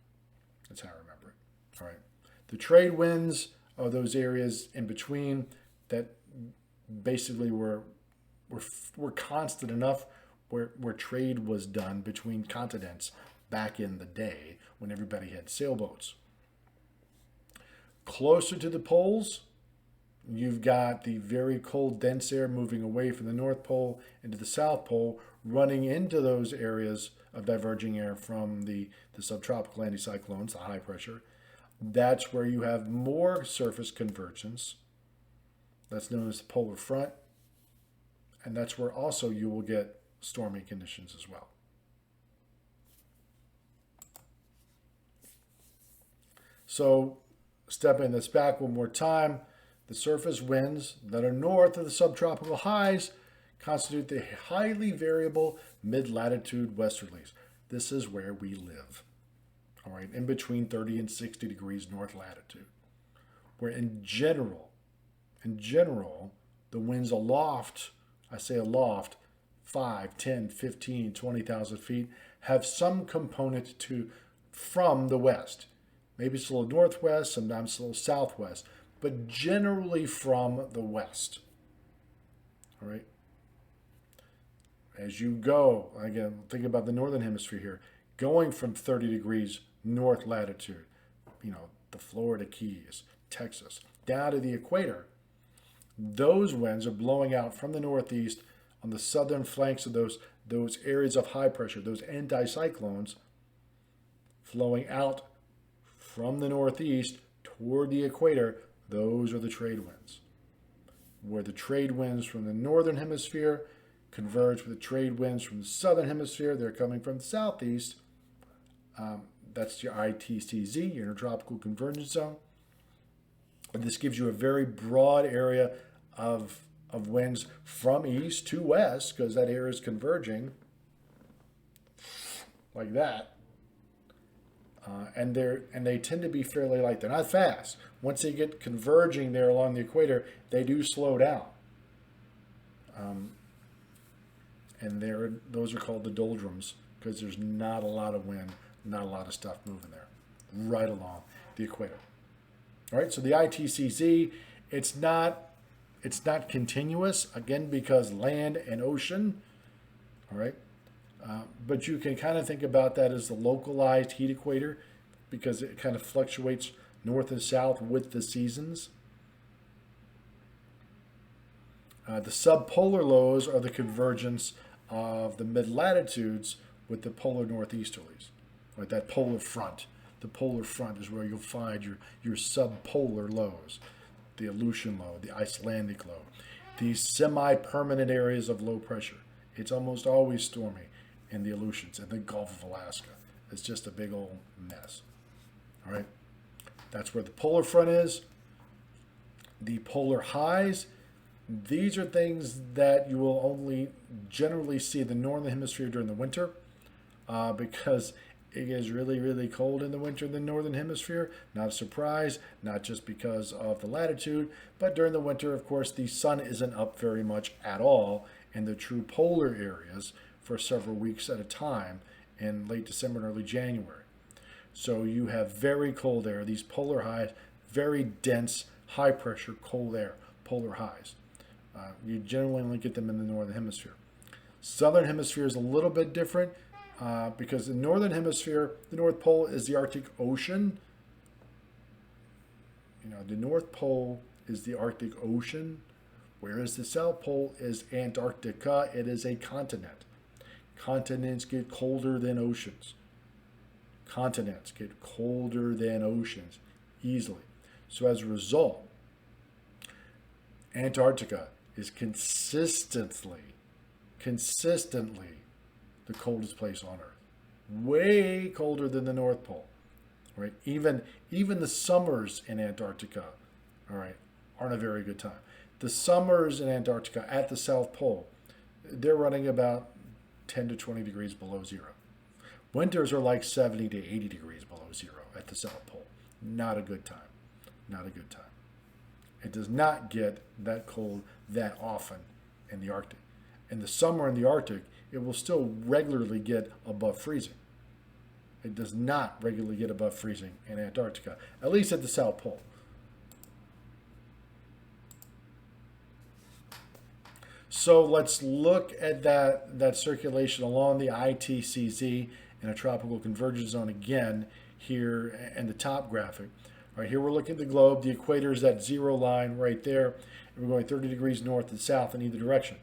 That's how I remember it. All right. The trade winds are those areas in between that basically were constant enough where trade was done between continents back in the day when everybody had sailboats. Closer to the poles, you've got the very cold, dense air moving away from the North Pole into the South Pole, running into those areas of diverging air from the subtropical anticyclones, the high pressure. That's where you have more surface convergence. That's known as the polar front. And that's where also you will get stormy conditions as well. So, stepping this back one more time, the surface winds that are north of the subtropical highs constitute the highly variable mid-latitude westerlies. This is where we live, all right, in between 30 and 60 degrees north latitude, where in general, the winds aloft, I say aloft, 5, 10, 15, 20,000 feet, have some component from the west. Maybe it's a little northwest, sometimes it's a little southwest, but generally from the west. All right. As you go, again, think about the northern hemisphere here, going from 30 degrees north latitude, the Florida Keys, Texas, down to the equator, those winds are blowing out from the northeast on the southern flanks of those areas of high pressure, those anticyclones, flowing out from the northeast toward the equator. Those are the trade winds. Where the trade winds from the northern hemisphere converge with the trade winds from the southern hemisphere, they're coming from the southeast. That's your ITCZ, your Intertropical Convergence Zone. And this gives you a very broad area of winds from east to west, because that area is converging like that. And they tend to be fairly light. They're not fast. Once they get converging there along the equator, they do slow down. And those are called the doldrums, because there's not a lot of wind, not a lot of stuff moving there, right along the equator. All right, so the ITCZ, it's not continuous, again, because land and ocean. All right. But you can kind of think about that as the localized heat equator, because it kind of fluctuates north and south with the seasons. The subpolar lows are the convergence of the mid-latitudes with the polar northeasterlies, right? That polar front. The polar front is where you'll find your subpolar lows, the Aleutian low, the Icelandic low, these semi-permanent areas of low pressure. It's almost always stormy in the Aleutians and the Gulf of Alaska. It's just a big old mess. All right, that's where the polar front is. The polar highs, these are things that you will only generally see in the northern hemisphere during the winter, because it gets really, really cold in the winter in the northern hemisphere. Not a surprise, not just because of the latitude, but during the winter, of course, the sun isn't up very much at all in the true polar areas for several weeks at a time in late December and early January. So you have very cold air, these polar highs, very dense, high pressure, cold air, polar highs. You generally only get them in the northern hemisphere. Southern hemisphere is a little bit different, because the northern hemisphere, the North Pole is the Arctic Ocean. The North Pole is the Arctic Ocean, whereas the South Pole is Antarctica. It is a continent. Continents get colder than oceans. Continents get colder than oceans easily. So as a result, Antarctica is consistently the coldest place on Earth. Way colder than the North Pole. Right? Even the summers in Antarctica, all right, aren't a very good time. The summers in Antarctica at the South Pole, they're running about 10 to 20 degrees below zero. Winters are like 70 to 80 degrees below zero at the South Pole. Not a good time. Not a good time. It does not get that cold that often in the Arctic. In the summer in the Arctic, it will still regularly get above freezing. It does not regularly get above freezing in Antarctica, at least at the South Pole. So let's look at that circulation along the ITCZ in a tropical convergence zone again here in the top graphic. All right, here we're looking at the globe. The equator is that zero line right there. And we're going 30 degrees north and south in either direction.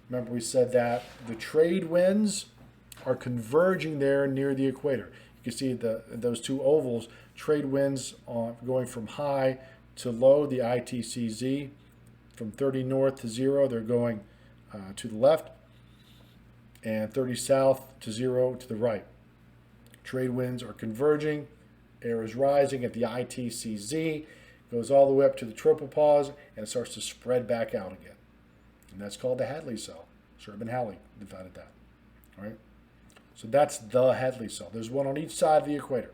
Remember we said that the trade winds are converging there near the equator. You can see those two ovals, trade winds going from high to low, the ITCZ. From 30 north to zero, they're going to the left, and 30 south to zero to the right. Trade winds are converging. Air is rising at the ITCZ, goes all the way up to the tropopause, and it starts to spread back out again. And that's called the Hadley cell. Sir Edmund Halley divided that. All right. So that's the Hadley cell. There's one on each side of the equator.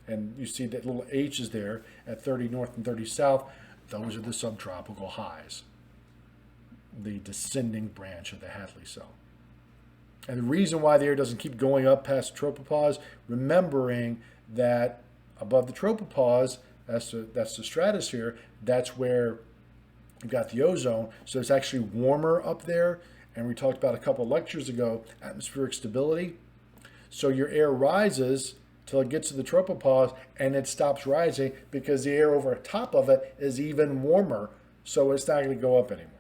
And you see that little H is there at 30 north and 30 south. Those are the subtropical highs, the descending branch of the Hadley cell. And the reason why the air doesn't keep going up past tropopause, remembering that above the tropopause, that's the stratosphere, that's where you've got the ozone, so it's actually warmer up there. And we talked about a couple of lectures ago, atmospheric stability. So your air rises till it gets to the tropopause and it stops rising because the air over top of it is even warmer, so it's not going to go up anymore.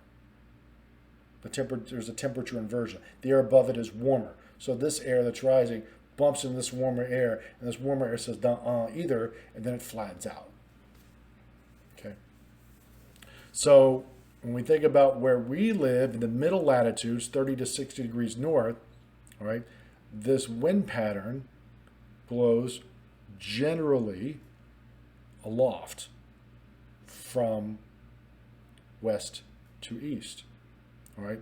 There's a temperature inversion. The air above it is warmer. So this air that's rising bumps into this warmer air, and this warmer air says, either, and then it flattens out. Okay. So when we think about where we live in the middle latitudes, 30 to 60 degrees north, all right, this wind pattern blows generally aloft from west to east. All right.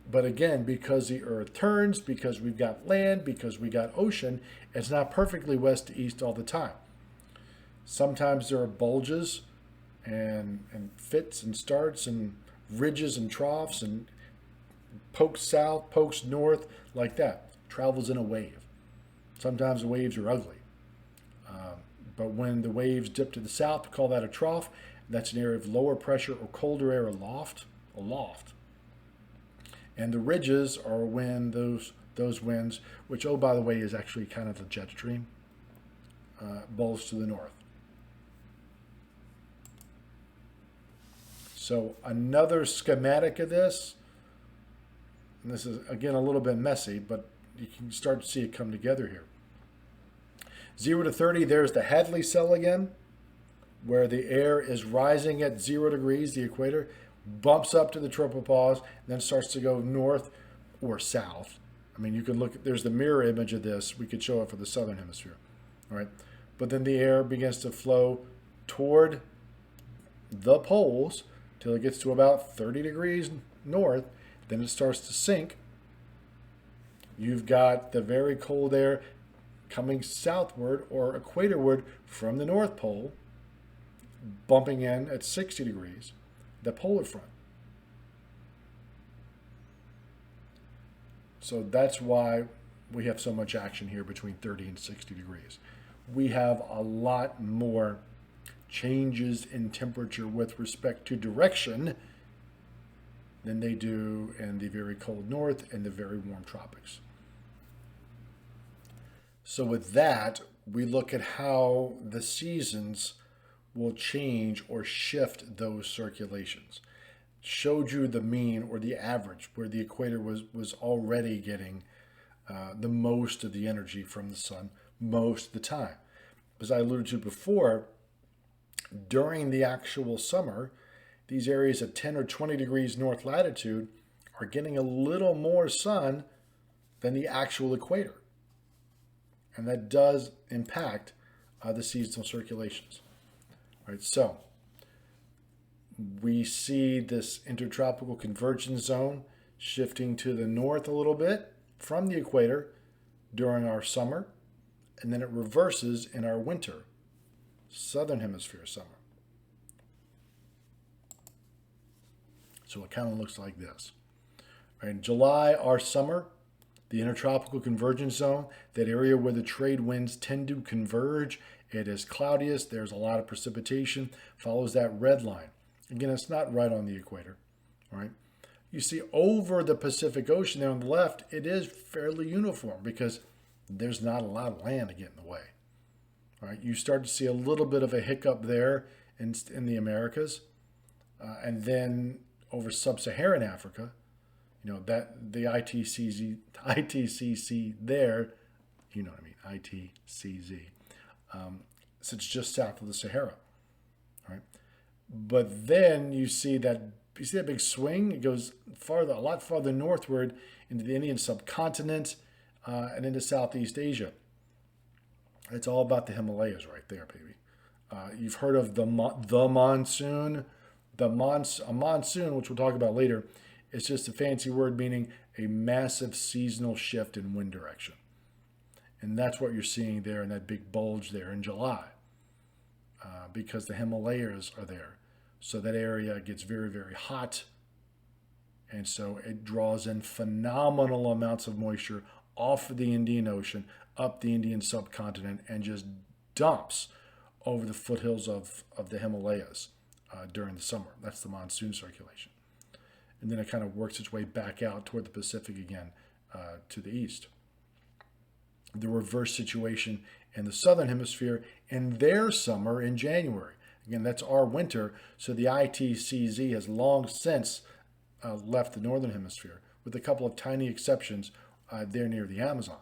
But again, because the earth turns, because we've got land, because we got ocean, it's not perfectly west to east all the time. Sometimes there are bulges and fits and starts and ridges and troughs and pokes south, pokes north, like that. Travels in a wave. Sometimes the waves are ugly. But when the waves dip to the south, we call that a trough. That's an area of lower pressure or colder air aloft. And the ridges are when those winds, which, oh, by the way, is actually kind of the jet stream, blows to the north. So another schematic of this, and this is, again, a little bit messy, but you can start to see it come together here. 0 to 30, there's the Hadley cell again, where the air is rising at 0 degrees, the equator, bumps up to the tropopause, and then starts to go north or south. I mean, you can look, there's the mirror image of this. We could show it for the southern hemisphere, all right? But then the air begins to flow toward the poles till it gets to about 30 degrees north. Then it starts to sink. You've got the very cold air coming southward or equatorward from the North Pole, bumping in at 60 degrees, the polar front. So that's why we have so much action here between 30 and 60 degrees. We have a lot more changes in temperature with respect to direction than they do in the very cold north and the very warm tropics. So with that, we look at how the seasons will change or shift those circulations. Showed you the mean or the average where the equator was already getting the most of the energy from the sun most of the time. As I alluded to before, during the actual summer, these areas at 10 or 20 degrees north latitude are getting a little more sun than the actual equator. And that does impact the seasonal circulations. All right, so we see this intertropical convergence zone shifting to the north a little bit from the equator, during our summer, and then it reverses in our winter, southern hemisphere summer. So it kind of looks like this. Right, in July, our summer, the intertropical convergence zone, that area where the trade winds tend to converge. It is cloudiest. There's a lot of precipitation. Follows that red line. Again, it's not right on the equator. All right. You see over the Pacific Ocean there on the left, it is fairly uniform because there's not a lot of land to get in the way. All right. You start to see a little bit of a hiccup there in the Americas. And then over sub-Saharan Africa, you know, that the ITCZ there, you know what I mean, ITCZ. So it's just south of the Sahara, right? But then you see that big swing. It goes farther, a lot farther northward into the Indian subcontinent and into Southeast Asia. It's all about the Himalayas right there, baby. You've heard of the monsoon. A monsoon, which we'll talk about later, is just a fancy word meaning a massive seasonal shift in wind direction. And that's what you're seeing there in that big bulge there in July, because the Himalayas are there. So that area gets very, very hot. And so it draws in phenomenal amounts of moisture off of the Indian Ocean, up the Indian subcontinent, and just dumps over the foothills of the Himalayas during the summer. That's the monsoon circulation. And then it kind of works its way back out toward the Pacific again to the east. The reverse situation in the southern hemisphere in their summer in January. Again, that's our winter, so the ITCZ has long since left the northern hemisphere, with a couple of tiny exceptions there near the Amazon.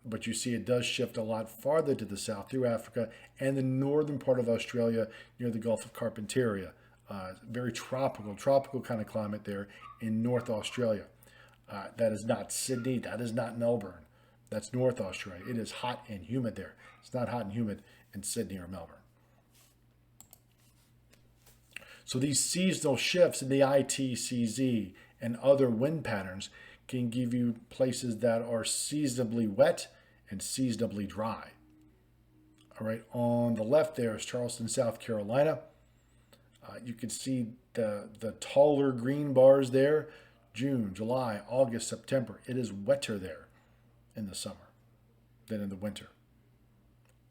But you see it does shift a lot farther to the south through Africa and the northern part of Australia near the Gulf of Carpentaria. Very tropical kind of climate there in North Australia. That is not Sydney. That is not Melbourne. That's North Australia. It is hot and humid there. It's not hot and humid in Sydney or Melbourne. So these seasonal shifts in the ITCZ and other wind patterns can give you places that are seasonably wet and seasonably dry. All right, on the left there is Charleston, South Carolina. You can see the taller green bars there, June, July, August, September. It is wetter there in the summer than in the winter.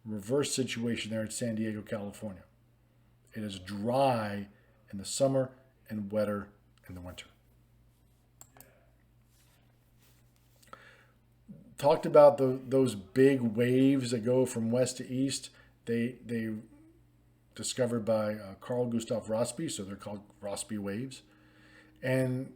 Reverse situation there in San Diego, California. It is dry in the summer and wetter in the winter. Talked about those big waves that go from west to east. They discovered by Carl Gustav Rossby, so they're called Rossby waves. And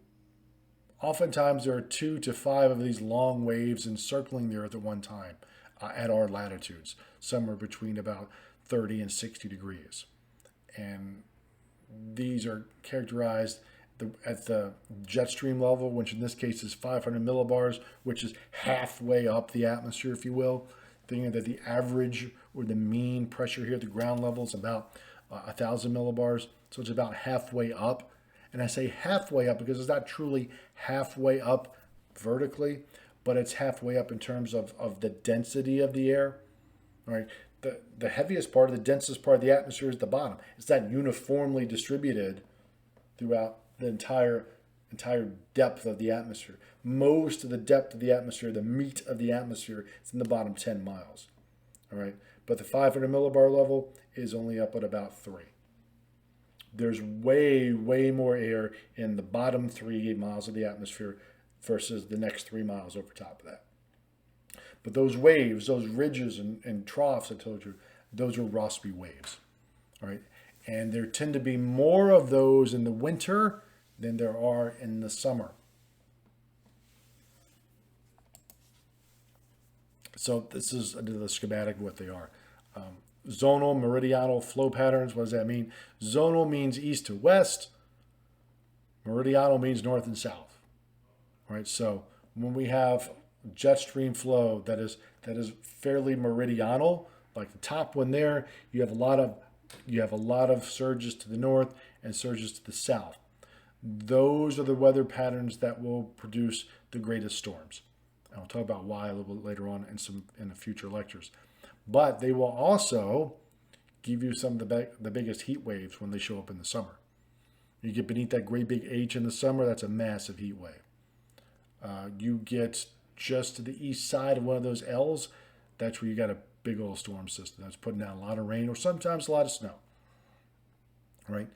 oftentimes there are 2 to 5 of these long waves encircling the Earth at one time at our latitudes, somewhere between about 30 and 60 degrees. And these are characterized at the jet stream level, which in this case is 500 millibars, which is halfway up the atmosphere, if you will. Thinking that the average or the mean pressure here at the ground level is about 1,000 millibars. So it's about halfway up. And I say halfway up because it's not truly halfway up vertically, but it's halfway up in terms of the density of the air. All right. The heaviest part, the densest part of the atmosphere is the bottom. It's not uniformly distributed throughout the entire depth of the atmosphere. Most of the depth of the atmosphere, the meat of the atmosphere, is in the bottom 10 miles. All right. But the 500 millibar level is only up at about 3. There's way more air in the bottom 3 miles of the atmosphere versus the next 3 miles over top of that. But those waves, those ridges and troughs I told you, those are Rossby waves. All right. And there tend to be more of those in the winter than there are in the summer. So this is the schematic of what they are. Zonal, meridional flow patterns. What does that mean? Zonal means east to west. Meridional means north and south. All right. So when we have jet stream flow that is fairly meridional, like the top one there, you have a lot of surges to the north and surges to the south. Those are the weather patterns that will produce the greatest storms. I'll talk about why a little bit later on in the future lectures. But they will also give you some of the biggest heat waves when they show up in the summer. You get beneath that great big H in the summer, that's a massive heat wave. You get just to the east side of one of those L's, that's where you got a big old storm system that's putting down a lot of rain or sometimes a lot of snow. Right?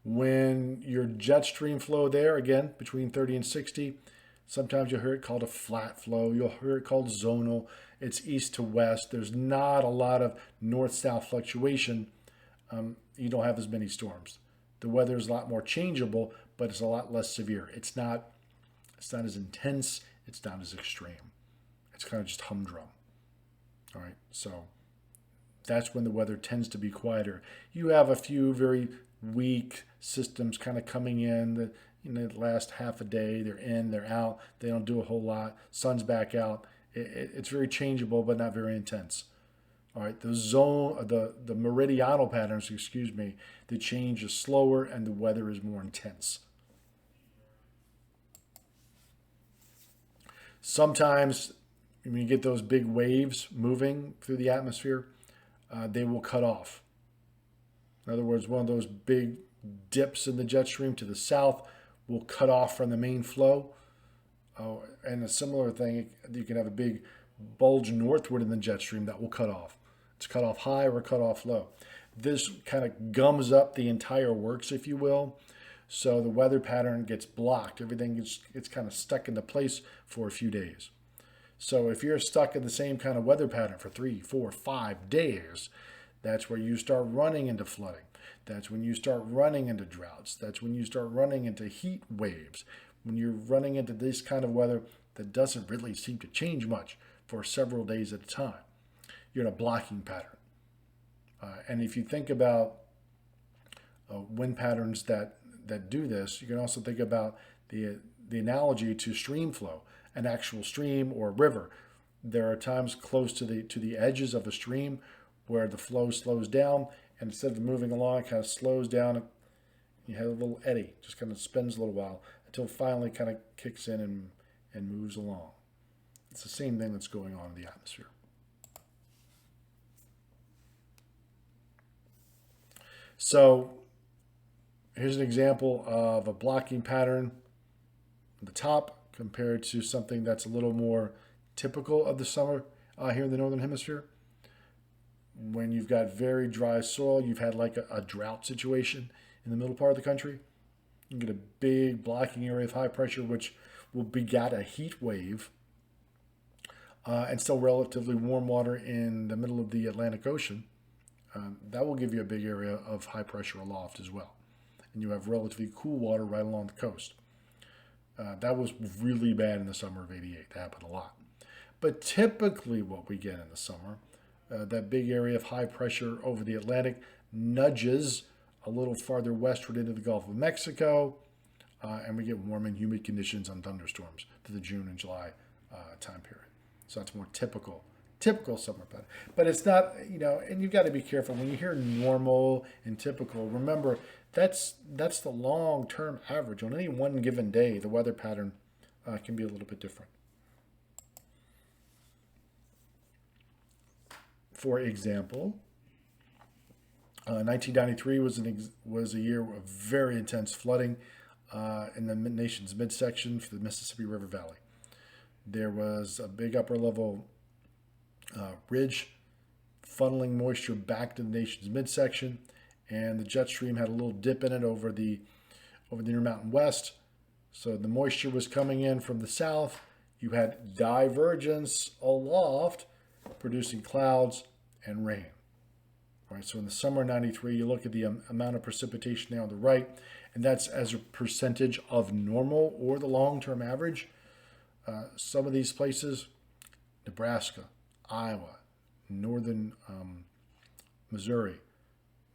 When your jet stream flow there, again, between 30 and 60, sometimes you'll hear it called a flat flow. You'll hear it called zonal. It's east to west. There's not a lot of north-south fluctuation. You don't have as many storms. The weather is a lot more changeable, but it's a lot less severe. It's not as intense. It's not as extreme. It's kind of just humdrum. All right, so that's when the weather tends to be quieter. You have a few very weak systems kind of coming in the last half a day. They're in, they're out. They don't do a whole lot. Sun's back out. It's very changeable, but not very intense. All right, the meridional patterns, the change is slower and the weather is more intense. Sometimes when you get those big waves moving through the atmosphere, they will cut off. In other words, one of those big dips in the jet stream to the south will cut off from the main flow. And a similar thing, you can have a big bulge northward in the jet stream that will cut off. It's cut off high or cut off low. This kind of gums up the entire works, if you will. So the weather pattern gets blocked. Everything gets kind of stuck into place for a few days. So if you're stuck in the same kind of weather pattern for 3, 4, 5 days, that's where you start running into flooding. That's when you start running into droughts. That's when you start running into heat waves. When you're running into this kind of weather that doesn't really seem to change much for several days at a time, you're in a blocking pattern. And if you think about wind patterns that do this, you can also think about the analogy to stream flow, an actual stream or river. There are times close to the edges of the stream where the flow slows down, and instead of moving along, it kind of slows down. You have a little eddy, just kind of spins a little while until it finally kind of kicks in and moves along. It's the same thing that's going on in the atmosphere. So here's an example of a blocking pattern at the top compared to something that's a little more typical of the summer here in the Northern Hemisphere. When you've got very dry soil, you've had like a drought situation in the middle part of the country. You get a big blocking area of high pressure, which will begat a heat wave, and still relatively warm water in the middle of the Atlantic Ocean. That will give you a big area of high pressure aloft as well. And you have relatively cool water right along the coast. That was really bad in the summer of '88. That happened a lot. But typically what we get in the summer, that big area of high pressure over the Atlantic nudges a little farther westward into the Gulf of Mexico, and we get warm and humid conditions on thunderstorms to the June and July time period. So that's more typical summer pattern. But it's not, and you've got to be careful. When you hear normal and typical, remember, that's the long-term average. On any one given day, the weather pattern can be a little bit different. For example, 1993 was a year of very intense flooding in the nation's midsection for the Mississippi River Valley. There was a big upper level ridge funneling moisture back to the nation's midsection, and the jet stream had a little dip in it over the Intermountain West. So the moisture was coming in from the south. You had divergence aloft, producing clouds and rain. All right, so in the summer of '93, you look at the amount of precipitation there on the right, and that's as a percentage of normal or the long-term average. Some of these places, Nebraska, Iowa, northern Missouri,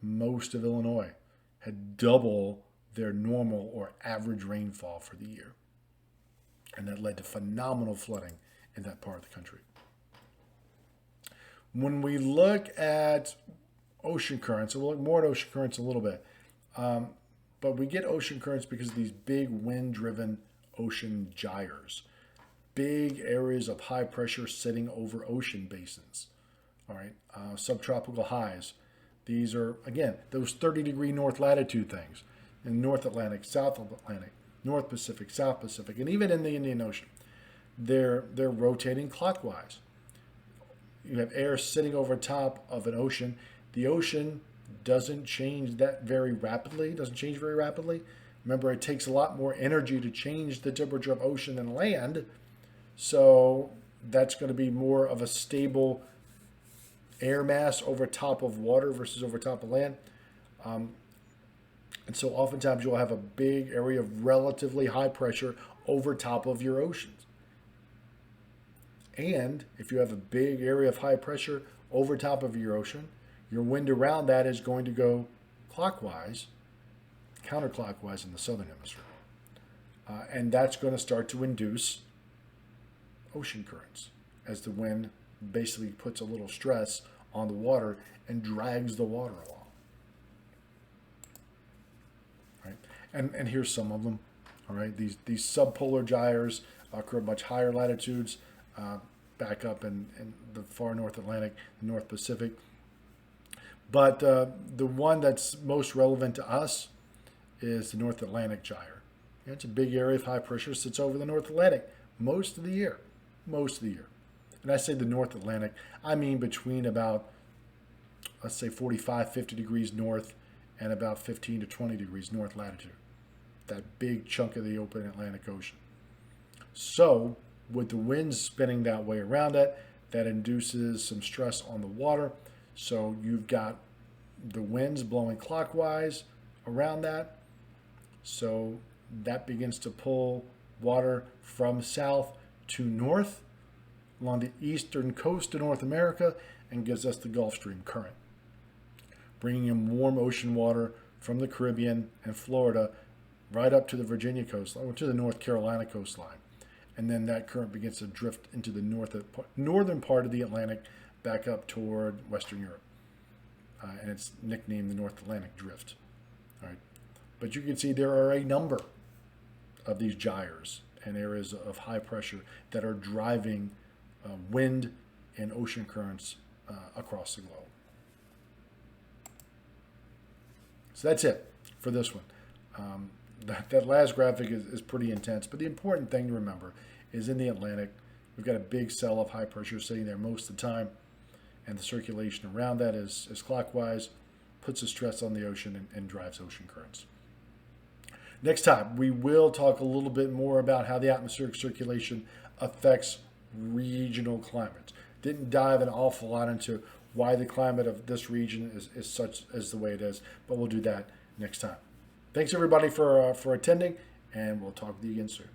most of Illinois, had double their normal or average rainfall for the year. And that led to phenomenal flooding in that part of the country. When we look at ocean currents, and we'll look more at ocean currents in a little bit, but we get ocean currents because of these big wind-driven ocean gyres. big areas of high pressure sitting over ocean basins. All right, subtropical highs. These are, again, those 30-degree north latitude things in North Atlantic, South Atlantic, North Pacific, South Pacific, and even in the Indian Ocean. They're rotating clockwise. You have air sitting over top of an ocean. The ocean doesn't change very rapidly. Remember, it takes a lot more energy to change the temperature of ocean than land. So that's going to be more of a stable air mass over top of water versus over top of land. And so oftentimes you'll have a big area of relatively high pressure over top of your oceans. And if you have a big area of high pressure over top of your ocean, your wind around that is going to go clockwise, counterclockwise in the southern hemisphere. And that's going to start to induce ocean currents as the wind basically puts a little stress on the water and drags the water along. Right? And here's some of them. All right, these subpolar gyres occur at much higher latitudes, back up in the far North Atlantic, the North Pacific. But the one that's most relevant to us is the North Atlantic gyre. It's a big area of high pressure, sits over the North Atlantic most of the year. And I say the North Atlantic, I mean between about, let's say 45, 50 degrees north and about 15 to 20 degrees north latitude. That big chunk of the open Atlantic Ocean. So with the winds spinning that way around it, that induces some stress on the water. So you've got the winds blowing clockwise around that. So that begins to pull water from south to north along the eastern coast of North America and gives us the Gulf Stream current, bringing in warm ocean water from the Caribbean and Florida right up to the Virginia coastline or to the North Carolina coastline. And then that current begins to drift into the northern part of the Atlantic back up toward Western Europe. And it's nicknamed the North Atlantic Drift. All right. But you can see there are a number of these gyres and areas of high pressure that are driving wind and ocean currents across the globe. So that's it for this one. That last graphic is pretty intense, but the important thing to remember is in the Atlantic, we've got a big cell of high pressure sitting there most of the time, and the circulation around that is clockwise, puts a stress on the ocean and drives ocean currents. Next time, we will talk a little bit more about how the atmospheric circulation affects regional climates. Didn't dive an awful lot into why the climate of this region is such as the way it is, but we'll do that next time. Thanks everybody for attending, and we'll talk with you again soon.